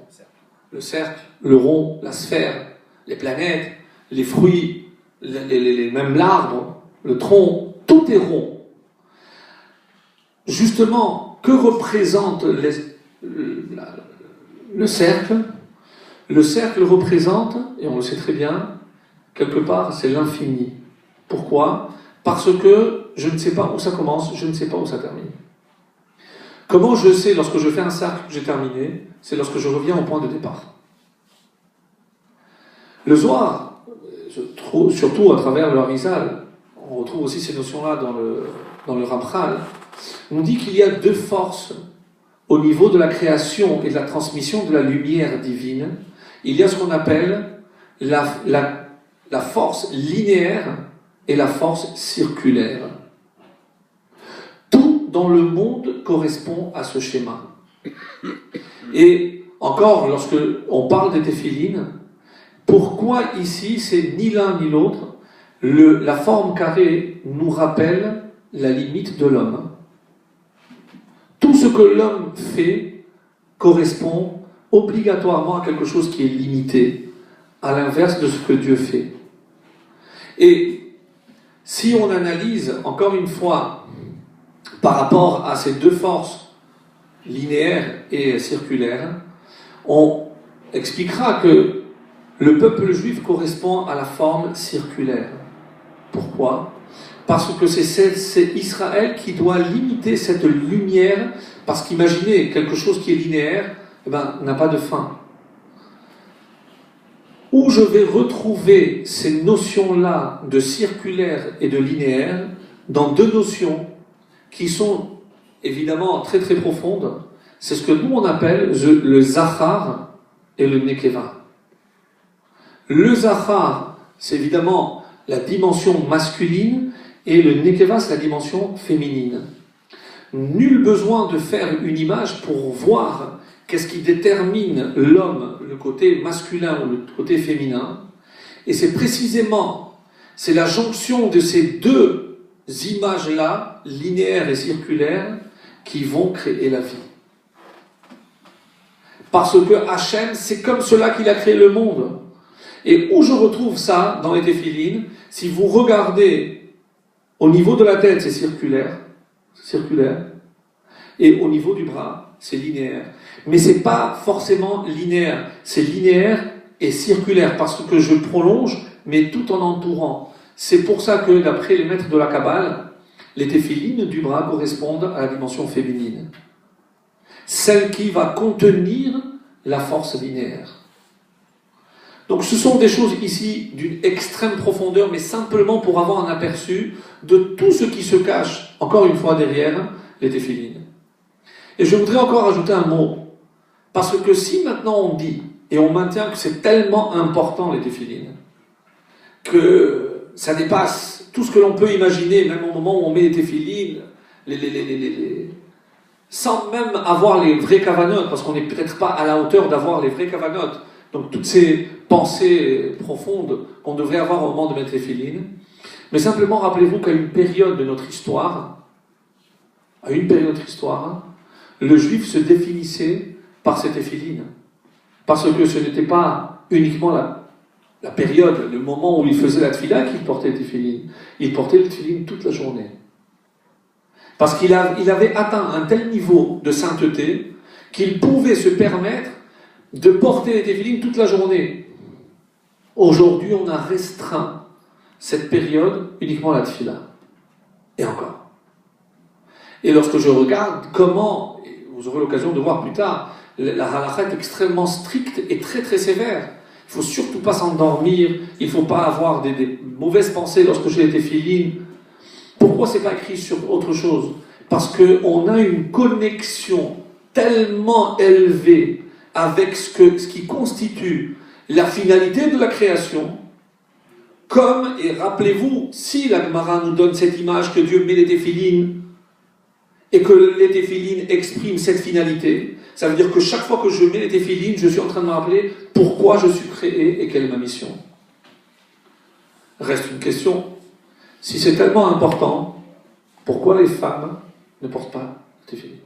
Le cercle, le rond, la sphère, les planètes, les fruits, même l'arbre, le tronc, tout est rond. Justement, que représente le cercle? Le cercle représente, et on le sait très bien, quelque part, c'est l'infini. Pourquoi? Parce que je ne sais pas où ça commence, je ne sais pas où ça termine. Comment je sais, lorsque je fais un cercle que j'ai terminé, c'est lorsque je reviens au point de départ. Le Zohar, surtout à travers le Harizal, on retrouve aussi ces notions-là dans le Ramchal, on dit qu'il y a deux forces au niveau de la création et de la transmission de la lumière divine. Il y a ce qu'on appelle la force linéaire et la force circulaire. Tout dans le monde correspond à ce schéma. Et encore, lorsque on parle des téphilines, pourquoi ici c'est ni l'un ni l'autre? La forme carrée nous rappelle la limite de l'homme. Tout ce que l'homme fait correspond obligatoirement à quelque chose qui est limité, à l'inverse de ce que Dieu fait. Et si on analyse, encore une fois, par rapport à ces deux forces, linéaires et circulaires, on expliquera que le peuple juif correspond à la forme circulaire. Pourquoi? Parce que c'est Israël qui doit limiter cette lumière, parce qu'imaginez, quelque chose qui est linéaire, n'a pas de fin. Où je vais retrouver ces notions-là de circulaire et de linéaire dans deux notions qui sont évidemment très très profondes. C'est ce que nous on appelle le Zachar et le Nekeva. Le Zachar, c'est évidemment la dimension masculine, et le Nekeva, c'est la dimension féminine. Nul besoin de faire une image pour voir qu'est-ce qui détermine l'homme, le côté masculin ou le côté féminin. Et c'est précisément, c'est la jonction de ces deux images-là, linéaires et circulaires, qui vont créer la vie. Parce que Hachem, c'est comme cela qu'il a créé le monde. Et où je retrouve ça dans les téphilines, si vous regardez au niveau de la tête, c'est circulaire, et au niveau du bras, c'est linéaire. Mais c'est pas forcément linéaire, c'est linéaire et circulaire, parce que je prolonge, mais tout en entourant. C'est pour ça que, d'après les maîtres de la Kabbale, les téphilines du bras correspondent à la dimension féminine. Celle qui va contenir la force linéaire. Donc ce sont des choses ici d'une extrême profondeur, mais simplement pour avoir un aperçu de tout ce qui se cache, encore une fois, derrière les téphilines. Et je voudrais encore ajouter un mot, parce que si maintenant on dit, et on maintient que c'est tellement important les téphilines, que ça dépasse tout ce que l'on peut imaginer, même au moment où on met les téphilines, sans même avoir les vraies kavanotes, parce qu'on n'est peut-être pas à la hauteur d'avoir les vraies kavanotes. Donc toutes ces pensées profondes qu'on devrait avoir au moment de mettre les téphilines. Mais simplement rappelez-vous qu'à une période de notre histoire, le juif se définissait par ces téphilines. Parce que ce n'était pas uniquement la période, le moment où il faisait la tefila qu'il portait les téphilines. Il portait les téphilines toute la journée. Parce qu'il avait atteint un tel niveau de sainteté qu'il pouvait se permettre de porter les téphilines toute la journée. Aujourd'hui, on a restreint cette période uniquement à la tefila. Et encore. Et lorsque je regarde comment, vous aurez l'occasion de voir plus tard, la halakha est extrêmement stricte et très très sévère. Il ne faut surtout pas s'endormir, il ne faut pas avoir des mauvaises pensées lorsque j'ai les téphilines. Pourquoi c'est pas écrit sur autre chose? Parce qu'on a une connexion tellement élevée avec ce qui constitue la finalité de la création, comme, et rappelez-vous, si la Gemara nous donne cette image que Dieu met les téphilines, et que les téphilines expriment cette finalité, ça veut dire que chaque fois que je mets les téphilines, je suis en train de me rappeler pourquoi je suis créé et quelle est ma mission. Reste une question, si c'est tellement important, pourquoi les femmes ne portent pas les téphilines?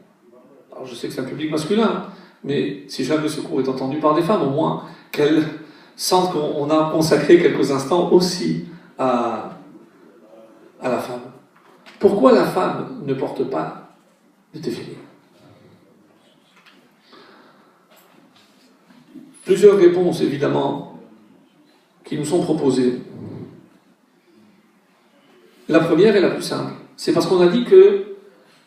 Alors je sais que c'est un public masculin, mais si jamais ce cours est entendu par des femmes, au moins qu'elles sentent qu'on a consacré quelques instants aussi à la femme. Pourquoi la femme ne porte pas de téphilines? Plusieurs réponses, évidemment, qui nous sont proposées. La première est la plus simple. C'est parce qu'on a dit que,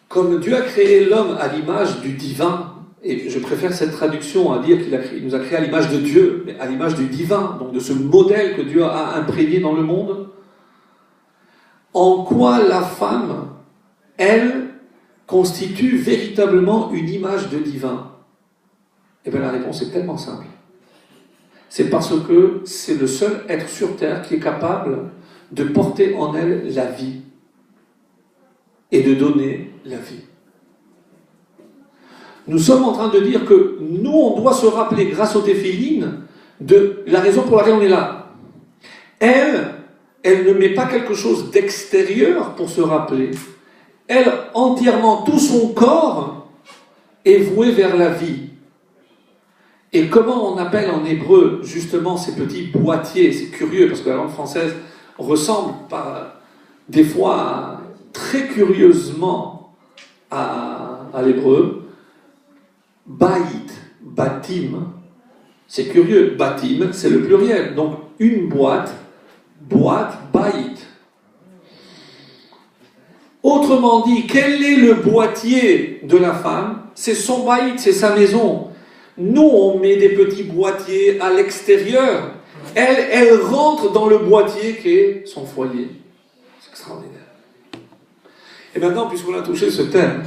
comme Dieu a créé l'homme à l'image du divin, et je préfère cette traduction à dire qu'il nous a créé à l'image de Dieu, mais à l'image du divin, donc de ce modèle que Dieu a imprégné dans le monde, en quoi la femme, elle, constitue véritablement une image de divin? Eh bien la réponse est tellement simple. C'est parce que c'est le seul être sur terre qui est capable de porter en elle la vie et de donner la vie. Nous sommes en train de dire que nous, on doit se rappeler, grâce au téphilines, de la raison pour laquelle on est là. Elle ne met pas quelque chose d'extérieur pour se rappeler. Elle, entièrement, tout son corps est voué vers la vie. Et comment on appelle en hébreu, justement, ces petits boîtiers? C'est curieux, parce que la langue française ressemble des fois très curieusement à l'hébreu. Baït, batim, c'est curieux, batim, c'est le pluriel, donc une boîte, baït. Autrement dit, quel est le boîtier de la femme? C'est son baït, c'est sa maison. Nous, on met des petits boîtiers à l'extérieur. Elle rentre dans le boîtier qui est son foyer. C'est extraordinaire. Et maintenant, puisqu'on a touché ce thème,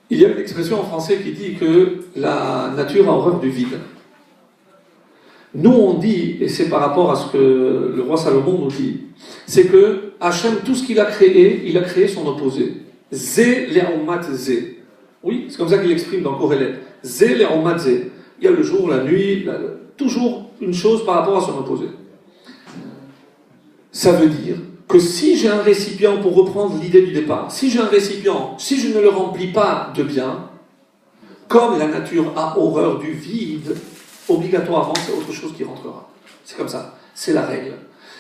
il y a une expression en français qui dit que la nature a horreur du vide. Nous, on dit, et c'est par rapport à ce que le roi Salomon nous dit, c'est que Hachem, tout ce qu'il a créé son opposé. Zé le'omat zé. Oui, c'est comme ça qu'il exprime dans Kohelet. Zé le'omat zé. Il y a le jour, la nuit, toujours une chose par rapport à son opposé. Ça veut dire que si j'ai un récipient, pour reprendre l'idée du départ, si j'ai un récipient, si je ne le remplis pas de bien, comme la nature a horreur du vide, obligatoirement c'est autre chose qui rentrera. C'est comme ça, c'est la règle.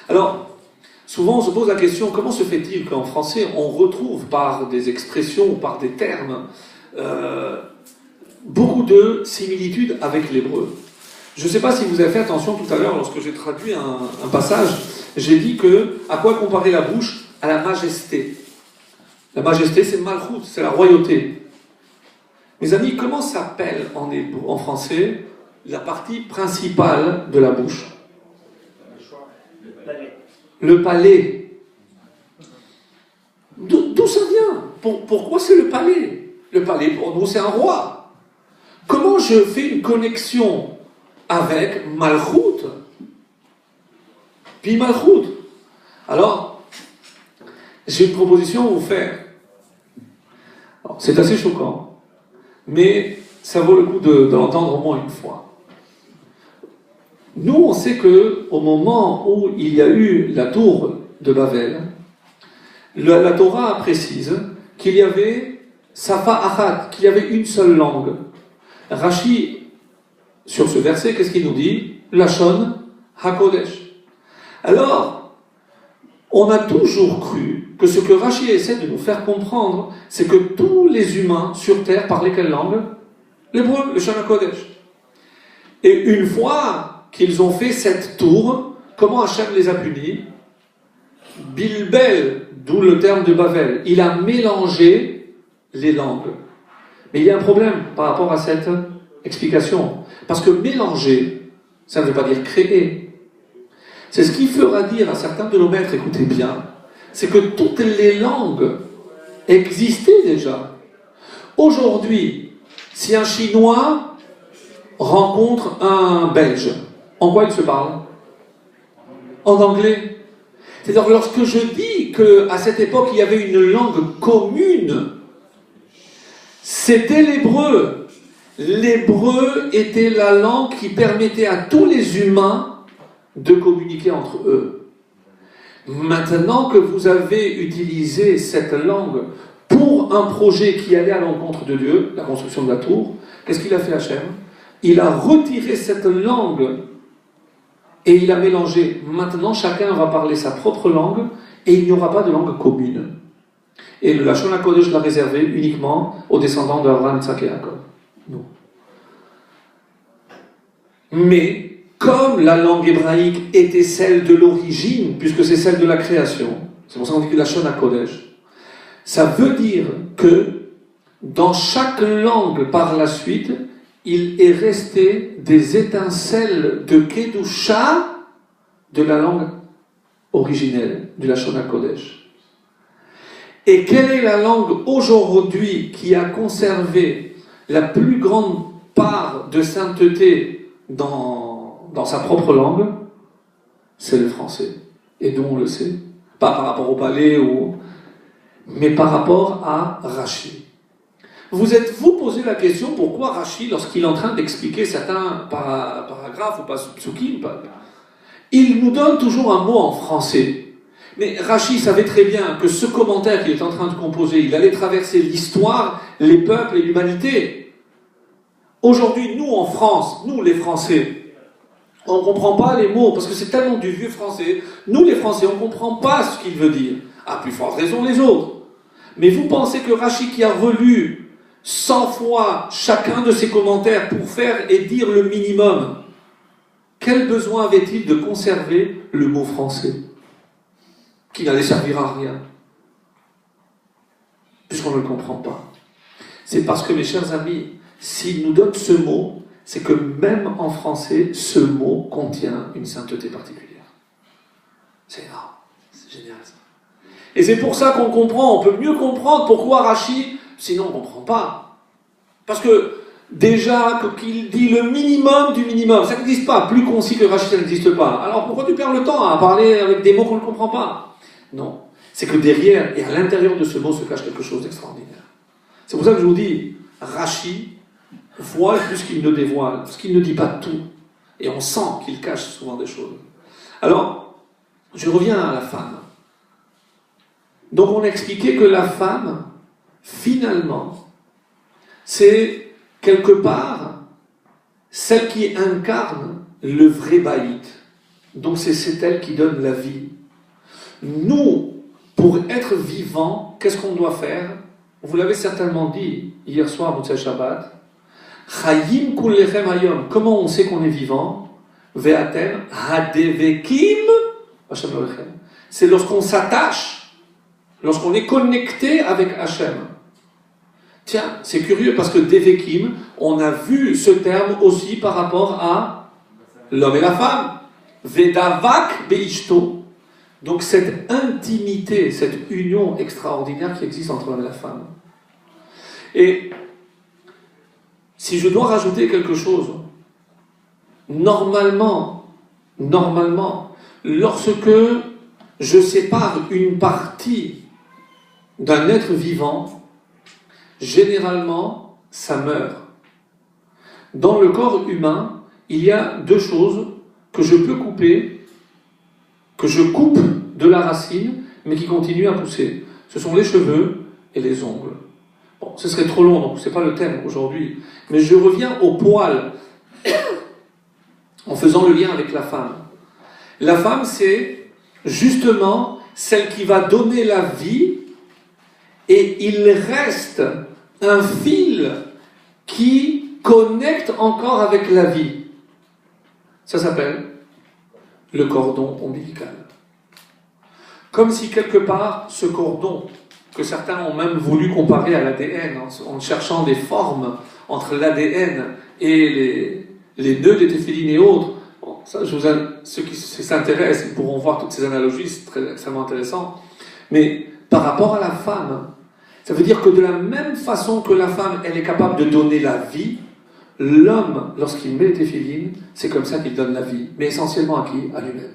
Alors, souvent on se pose la question, comment se fait-il qu'en français on retrouve par des expressions ou par des termes beaucoup de similitudes avec l'hébreu? Je ne sais pas si vous avez fait attention tout à l'heure, lorsque j'ai traduit un passage, j'ai dit que, à quoi comparer la bouche? À la majesté. La majesté, c'est malchut, c'est la royauté. Mes amis, comment s'appelle en français la partie principale de la bouche? Le palais. D'où ça vient? Pourquoi c'est le palais? Le palais, pour nous, c'est un roi. Comment je fais une connexion avec malchut? Puis malchut. Alors, j'ai une proposition à vous faire. Alors, c'est assez choquant, mais ça vaut le coup de l'entendre au moins une fois. Nous, on sait qu'au moment où il y a eu la tour de Babel, la Torah précise qu'il y avait Safa Achat, qu'il y avait une seule langue. Rashi, sur ce verset, qu'est-ce qu'il nous dit? Lashon HaKodesh. Alors, on a toujours cru que ce que Rashi essaie de nous faire comprendre, c'est que tous les humains sur Terre parlaient quelle langue? L'hébreu, le Shon HaKodesh. Et une fois qu'ils ont fait cette tour, comment Hachem les a punis? Bilbel, d'où le terme de Babel. Il a mélangé les langues. Mais il y a un problème par rapport à cette explication. Parce que mélanger, ça ne veut pas dire créer. C'est ce qui fera dire à certains de nos maîtres, écoutez bien, c'est que toutes les langues existaient déjà. Aujourd'hui, si un Chinois rencontre un Belge, en quoi il se parle? En anglais. C'est-à-dire, lorsque je dis qu'à cette époque, il y avait une langue commune, c'était l'hébreu. L'hébreu était la langue qui permettait à tous les humains de communiquer entre eux. Maintenant que vous avez utilisé cette langue pour un projet qui allait à l'encontre de Dieu, la construction de la tour, qu'est-ce qu'il a fait Hachem? Il a retiré cette langue et il a mélangé. Maintenant, chacun va parler sa propre langue et il n'y aura pas de langue commune. Et le Lashon HaKodesh l'a réservé uniquement aux descendants d'Abraham, Yitzhak et Jacob. Non. Mais, comme la langue hébraïque était celle de l'origine, puisque c'est celle de la création, c'est pour ça qu'on dit que la Shon HaKodesh, ça veut dire que dans chaque langue par la suite, il est resté des étincelles de Kedusha de la langue originelle, du Lashon HaKodesh. Et quelle est la langue aujourd'hui qui a conservé la plus grande part de sainteté dans sa propre langue? C'est le français. Et d'où on le sait? Pas par rapport au palais, mais par rapport à Rashi. Vous êtes-vous posé la question pourquoi Rashi, lorsqu'il est en train d'expliquer certains paragraphes ou psukim, il nous donne toujours un mot en français. Mais Rashi savait très bien que ce commentaire qu'il est en train de composer, il allait traverser l'histoire, les peuples et l'humanité. Aujourd'hui, nous en France, nous les Français, on ne comprend pas les mots, parce que c'est tellement du vieux français. Nous les Français, on ne comprend pas ce qu'il veut dire. À plus forte raison les autres. Mais vous pensez que Rashi qui a relu 100 fois chacun de ses commentaires pour faire et dire le minimum, quel besoin avait-il de conserver le mot français qui n'allait servir à rien, puisqu'on ne le comprend pas? C'est parce que, mes chers amis, s'il nous donne ce mot, c'est que même en français, ce mot contient une sainteté particulière. C'est énorme, c'est génial ça. Et c'est pour ça qu'on comprend, on peut mieux comprendre pourquoi Rashi, sinon on ne comprend pas. Parce que déjà qu'il dit le minimum du minimum, ça n'existe pas. Plus concis que Rashi, ça n'existe pas. Alors pourquoi tu perds le temps à parler avec des mots qu'on ne comprend pas? Non, c'est que derrière et à l'intérieur de ce mot se cache quelque chose d'extraordinaire. C'est pour ça que je vous dis, Rashi voile plus qu'il ne dévoile, parce qu'il ne dit pas tout. Et on sent qu'il cache souvent des choses. Alors, je reviens à la femme. Donc on a expliqué que la femme, finalement, c'est quelque part celle qui incarne le vrai baït. Donc c'est elle qui donne la vie. Nous, pour être vivants, qu'est-ce qu'on doit faire? Vous l'avez certainement dit hier soir, Moutzei Shabbat. Chayim kullechem hayom. Comment on sait qu'on est vivant? Ve'atem hadevekim Hashem Elohim. C'est lorsqu'on s'attache, lorsqu'on est connecté avec Hashem. Tiens, c'est curieux parce que Devekim, on a vu ce terme aussi par rapport à l'homme et la femme. Vedavak beishto. Donc cette intimité, cette union extraordinaire qui existe entre l'homme et la femme. Et si je dois rajouter quelque chose, normalement, lorsque je sépare une partie d'un être vivant, généralement, ça meurt. Dans le corps humain, il y a deux choses que je peux couper, que je coupe de la racine, mais qui continuent à pousser. Ce sont les cheveux et les ongles. Bon, ce serait trop long, donc ce n'est pas le thème aujourd'hui. Mais je reviens au poil, en faisant le lien avec la femme. La femme, c'est justement celle qui va donner la vie, et il reste un fil qui connecte encore avec la vie. Ça s'appelle le cordon ombilical. Comme si quelque part, ce cordon, que certains ont même voulu comparer à l'ADN, en cherchant des formes entre l'ADN et les nœuds des téphilines et autres. Bon, ça, ceux qui s'intéressent, ils pourront voir toutes ces analogies, c'est extrêmement intéressant. Mais par rapport à la femme, ça veut dire que de la même façon que la femme, elle est capable de donner la vie, l'homme, lorsqu'il met les téphilines, c'est comme ça qu'il donne la vie. Mais essentiellement à qui? À lui-même.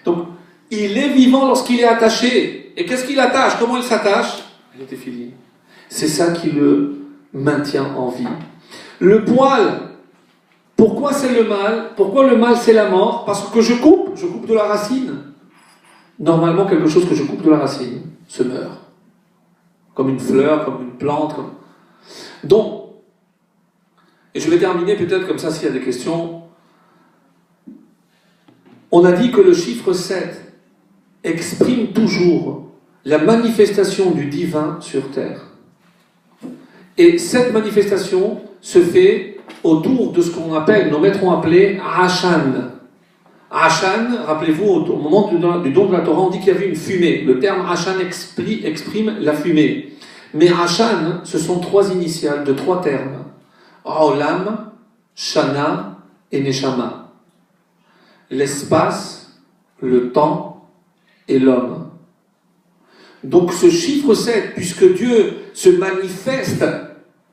Donc, il est vivant lorsqu'il est attaché. Et qu'est-ce qu'il attache? Comment il s'attache? Les téphilines. C'est ça qui le maintient en vie. Le poil, pourquoi c'est le mal? Pourquoi le mal c'est la mort? Parce que je coupe de la racine. Normalement, quelque chose que je coupe de la racine se meurt. Comme une fleur, comme une plante. Donc, et je vais terminer peut-être comme ça s'il y a des questions. On a dit que le chiffre 7 exprime toujours la manifestation du divin sur terre. Et cette manifestation, se fait autour de ce qu'on appelle, nos maîtres ont appelé Ashan. Ashan, rappelez-vous, au moment du don de la Torah, on dit qu'il y avait une fumée. Le terme Ashan exprime la fumée. Mais Ashan, ce sont 3 initiales de 3 termes. Olam, Shana et Neshama. L'espace, le temps et l'homme. Donc ce chiffre 7, puisque Dieu se manifeste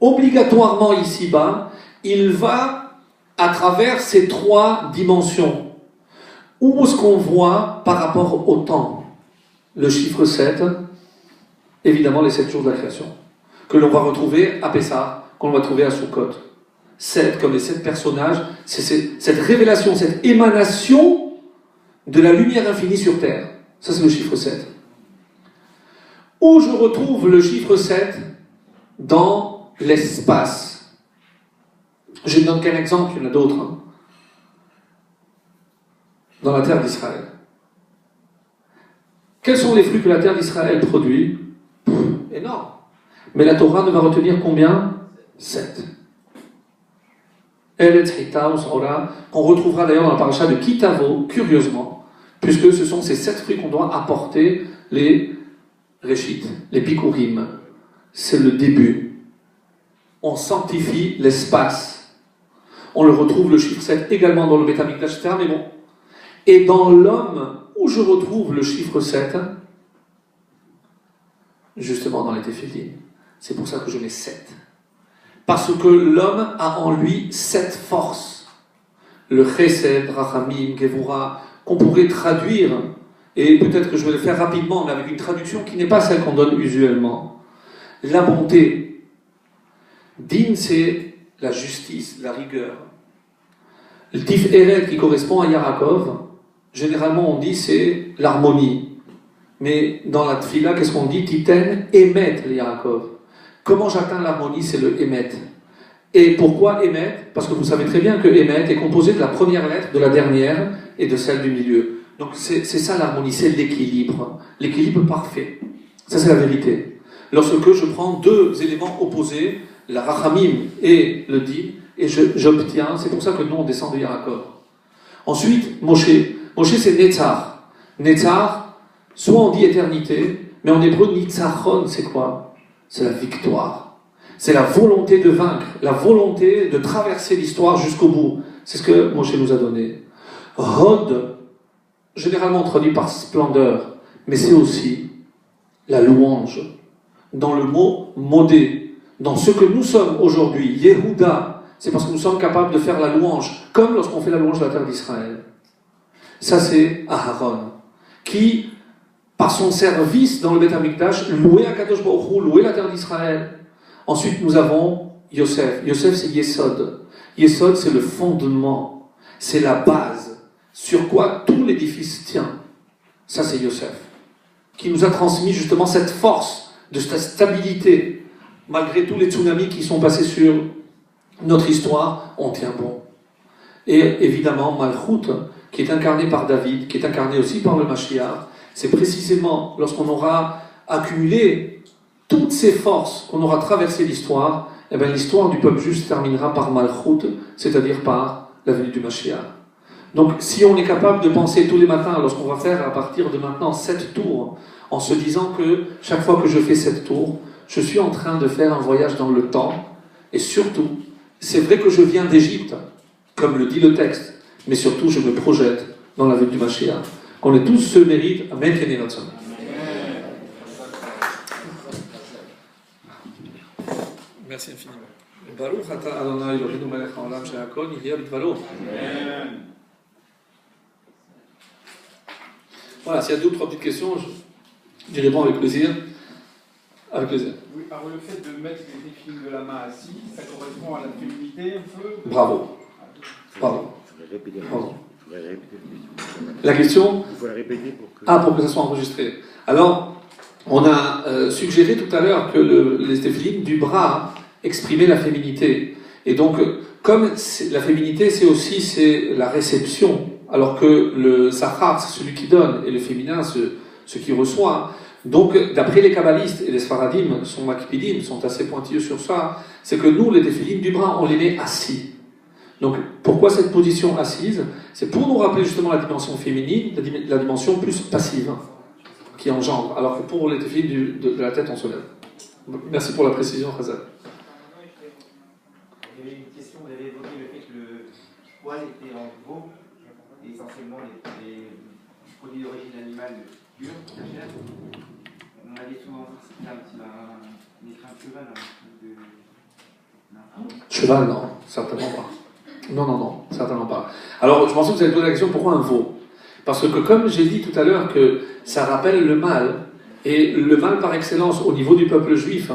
obligatoirement ici-bas, il va à travers ces 3 dimensions. Où est-ce qu'on voit par rapport au temps? Le chiffre 7, évidemment les 7 jours de la création, que l'on va retrouver à Pessah, qu'on va trouver à Sukkot. 7, comme les 7 personnages, c'est cette révélation, cette émanation de la lumière infinie sur terre. Ça c'est le chiffre 7. Où je retrouve le chiffre 7? Dans l'espace. Je ne donne qu'un exemple, il y en a d'autres. Dans la terre d'Israël. Quels sont les fruits que la terre d'Israël produit? Énorme. Mais la Torah ne va retenir combien? 7. Eretz Hita ou Sora, qu'on retrouvera d'ailleurs dans la paracha de Kitavo, curieusement, puisque ce sont ces 7 fruits qu'on doit apporter, les Réchit, les Bikurim. C'est le début. On sanctifie l'espace. On le retrouve, le chiffre 7, également dans le Beth Amikdash, mais bon. Et dans l'homme, où je retrouve le chiffre 7, justement dans les Téphilim. C'est pour ça que je mets 7. Parce que l'homme a en lui 7 forces. Le Chesed, Rachamim, Gevura, qu'on pourrait traduire, et peut-être que je vais le faire rapidement, mais avec une traduction qui n'est pas celle qu'on donne usuellement. La bonté. Din, c'est la justice, la rigueur. Le Tiferet, qui correspond à Yarakov, généralement on dit c'est l'harmonie. Mais dans la Tfila, qu'est-ce qu'on dit? Titen, Emet, le Yarakov. Comment j'atteins l'harmonie? C'est le Emet. Et pourquoi Emet? Parce que vous savez très bien que Emet est composé de la première lettre, de la dernière et de celle du milieu. Donc c'est ça l'harmonie, c'est l'équilibre. L'équilibre parfait. Ça c'est la vérité. Lorsque je prends 2 éléments opposés, la Rachamim et le Din, et j'obtiens, c'est pour ça que nous on descend de Yarakov. Ensuite, Moshe. Moshe c'est Netzar. Netzar, soit on dit éternité, mais en hébreu, Nitzachon, c'est quoi? C'est la victoire. C'est la volonté de vaincre, la volonté de traverser l'histoire jusqu'au bout. C'est ce que Moshe nous a donné. Hod, généralement traduit par splendeur, mais c'est aussi la louange. Dans le mot modé, dans ce que nous sommes aujourd'hui, Yehuda, c'est parce que nous sommes capables de faire la louange, comme lorsqu'on fait la louange de la terre d'Israël. Ça c'est Aharon, qui, par son service dans le Beth Amikdash, louait Akadosh Baruch Hu, louait la terre d'Israël. Ensuite nous avons Yosef. Yosef c'est Yesod. Yesod c'est le fondement, c'est la base sur quoi tout l'édifice tient. Ça c'est Yosef, qui nous a transmis justement cette force de cette stabilité. Malgré tous les tsunamis qui sont passés sur notre histoire, on tient bon. Et évidemment Malchut, qui est incarné par David, qui est incarné aussi par le Mashiach, c'est précisément lorsqu'on aura accumulé toutes ces forces, qu'on aura traversé l'histoire, et bien l'histoire du peuple juste terminera par Malchut, c'est-à-dire par la venue du Mashiach. Donc si on est capable de penser tous les matins, lorsqu'on va faire à partir de maintenant 7 tours, en se disant que chaque fois que je fais 7 tours, je suis en train de faire un voyage dans le temps, et surtout, c'est vrai que je viens d'Égypte, comme le dit le texte, mais surtout je me projette dans la venue du Mashiach. Qu'on ait tous ce mérite. Amen. Merci infiniment. Baruch ata Adonai Eloheinu melech haolam she'akol nihya b'dvaro. Voilà, s'il y a 2 ou 3 petites questions, j'y réponds avec plaisir. Avec plaisir. Oui, alors le fait de mettre les défis de la main assis, ça correspond à la féminité un peu? Bravo. Bravo. Bravo. La question? Il faut la répéter pour que... pour que ça soit enregistré. Alors, on a suggéré tout à l'heure que les téphilim du bras exprimaient la féminité. Et donc, comme la féminité, c'est la réception, alors que le sachar, c'est celui qui donne, et le féminin, ce qui reçoit. Donc, d'après les kabbalistes et les sfaradim, sont makpidim, sont assez pointilleux sur ça, c'est que nous, les téphilines du bras, on les met assis. Donc, pourquoi cette position assise? C'est pour nous rappeler justement la dimension féminine, la dimension plus passive, qui engendre, alors que pour les téphilines de la tête, on se lève. Merci pour la précision, Khazal. Il y avait une question, vous avez évoqué le fait que le poil était en veau, et essentiellement les produits d'origine animale pure, la chair. On avait souvent dit que c'était un écrin de cheval. Cheval, non, certainement pas. Non, certainement pas. Alors, je pensais que vous avez posé la question, pourquoi un veau? Parce que comme j'ai dit tout à l'heure que ça rappelle le mâle, et le mâle par excellence au niveau du peuple juif,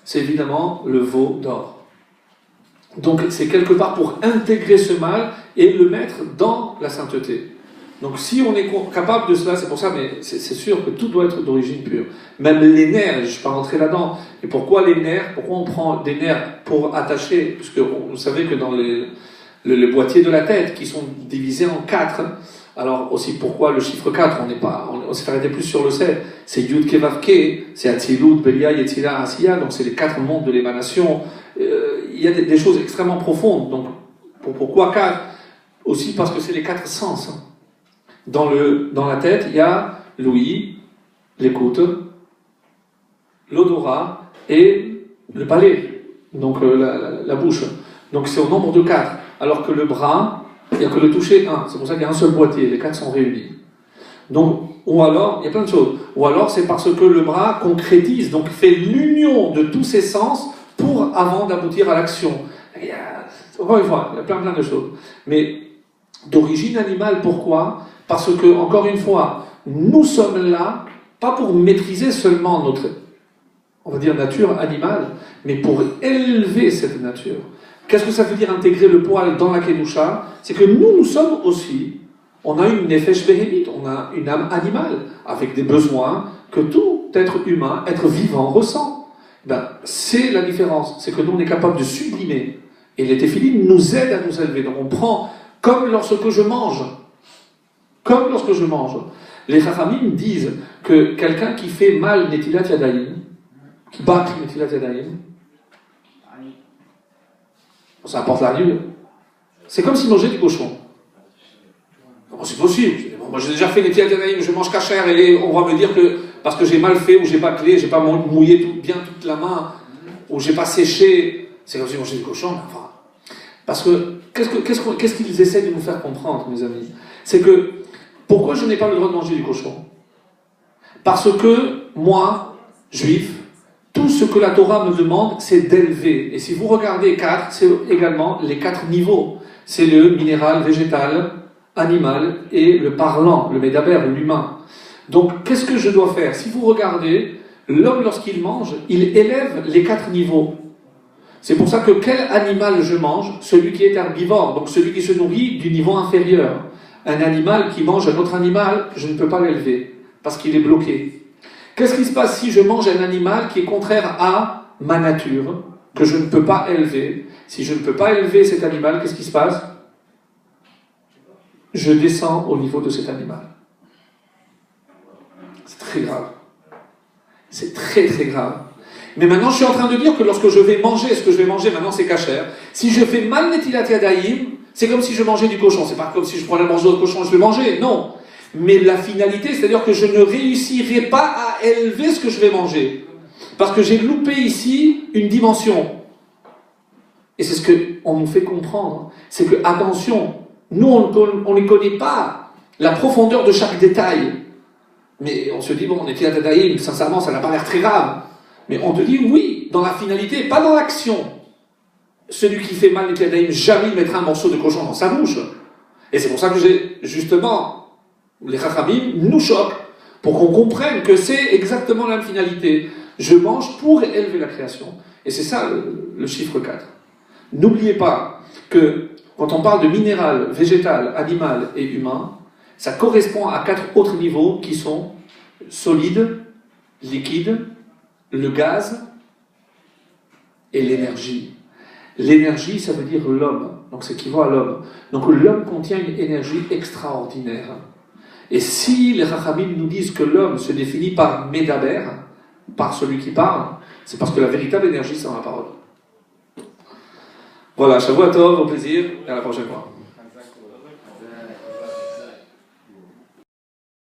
c'est évidemment le veau d'or. Donc c'est quelque part pour intégrer ce mâle et le mettre dans la sainteté. Donc si on est capable de cela, c'est pour ça, mais c'est sûr que tout doit être d'origine pure. Même les nerfs, je ne vais pas rentrer là-dedans. Et pourquoi les nerfs? Pourquoi on prend des nerfs pour attacher? Parce que vous savez que dans les boîtiers de la tête, qui sont divisés en 4, alors aussi pourquoi le chiffre 4, on s'est arrêté plus sur le 7, c'est Yud Kevav Ke, c'est Atzilut, Belia, Yetzila, Asiya, donc c'est les 4 mondes de l'émanation. Il y a des choses extrêmement profondes. Donc pourquoi 4? Aussi parce que c'est les 4 sens. Dans la tête, il y a l'ouïe, l'écoute, l'odorat et le palais, donc la bouche. Donc c'est au nombre de 4. Alors que le bras, il n'y a que le toucher 1. C'est pour ça qu'il y a un seul boîtier, les 4 sont réunis. Donc, ou alors, il y a plein de choses. Ou alors c'est parce que le bras concrétise, donc fait l'union de tous ses sens avant d'aboutir à l'action. Encore une fois, il y a plein de choses. Mais d'origine animale, pourquoi? Parce que, encore une fois, nous sommes là, pas pour maîtriser seulement notre, on va dire, nature animale, mais pour élever cette nature. Qu'est-ce que ça veut dire intégrer le poil dans la Kedusha? C'est que nous sommes aussi, on a une nefesh behemite, on a une âme animale, avec des besoins que tout être humain, être vivant, ressent. C'est la différence, c'est que nous on est capable de sublimer. Et les téphilines nous aident à nous élever. Donc on prend, comme lorsque je mange. Les chachamim disent que quelqu'un qui fait mal Netilat Yadayim, qui bat Netilat Yadayim, ça apporte la nulle. C'est comme s'il mangeait du cochon. Bon, c'est possible. Moi j'ai déjà fait Netilat Yadayim, je mange kasher, et on va me dire que parce que j'ai mal fait, ou j'ai pas clé, j'ai pas mouillé bien toute la main, ou j'ai pas séché, c'est comme si mangeait du cochon. Enfin, parce que qu'est-ce qu'ils essaient de nous faire comprendre, mes amis? C'est que pourquoi je n'ai pas le droit de manger du cochon? Parce que moi, juif, tout ce que la Torah me demande, c'est d'élever. Et si vous regardez 4, c'est également les 4 niveaux. C'est le minéral, végétal, animal et le parlant, le médaber, l'humain. Donc, qu'est-ce que je dois faire? Si vous regardez, l'homme, lorsqu'il mange, il élève les 4 niveaux. C'est pour ça que quel animal je mange? Celui qui est herbivore, donc celui qui se nourrit du niveau inférieur. Un animal qui mange un autre animal, je ne peux pas l'élever, parce qu'il est bloqué. Qu'est-ce qui se passe si je mange un animal qui est contraire à ma nature, que je ne peux pas élever? Si je ne peux pas élever cet animal, qu'est-ce qui se passe? Je descends au niveau de cet animal. C'est très grave. C'est très très grave. Mais maintenant, je suis en train de dire que lorsque je vais manger, ce que je vais manger maintenant, c'est kasher. Si je fais mal Netilat Yadayim, c'est comme si je mangeais du cochon. C'est pas comme si je prenais un morceau de cochon et je vais manger. Non. Mais la finalité, c'est-à-dire que je ne réussirai pas à élever ce que je vais manger. Parce que j'ai loupé ici une dimension. Et c'est ce qu'on nous fait comprendre. C'est que, attention, nous, on ne connaît pas la profondeur de chaque détail. Mais on se dit, bon, Netilat Yadayim, sincèrement, ça n'a pas l'air très grave. Mais on te dit, oui, dans la finalité, pas dans l'action. Celui qui fait mal Netilat Yadayim, jamais il mettra un morceau de cochon dans sa bouche. Et c'est pour ça que justement, les chachamim nous choquent, pour qu'on comprenne que c'est exactement la même finalité. Je mange pour élever la création. Et c'est ça le chiffre 4. N'oubliez pas que quand on parle de minéral, végétal, animal et humain, ça correspond à 4 autres niveaux qui sont solide, liquide, le gaz et l'énergie. L'énergie, ça veut dire l'homme, donc c'est équivaut à l'homme. Donc l'homme contient une énergie extraordinaire. Et si les Chachamim nous disent que l'homme se définit par Medaber, par celui qui parle, c'est parce que la véritable énergie, c'est dans la parole. Voilà, Shavua Tov, au plaisir, et à la prochaine fois.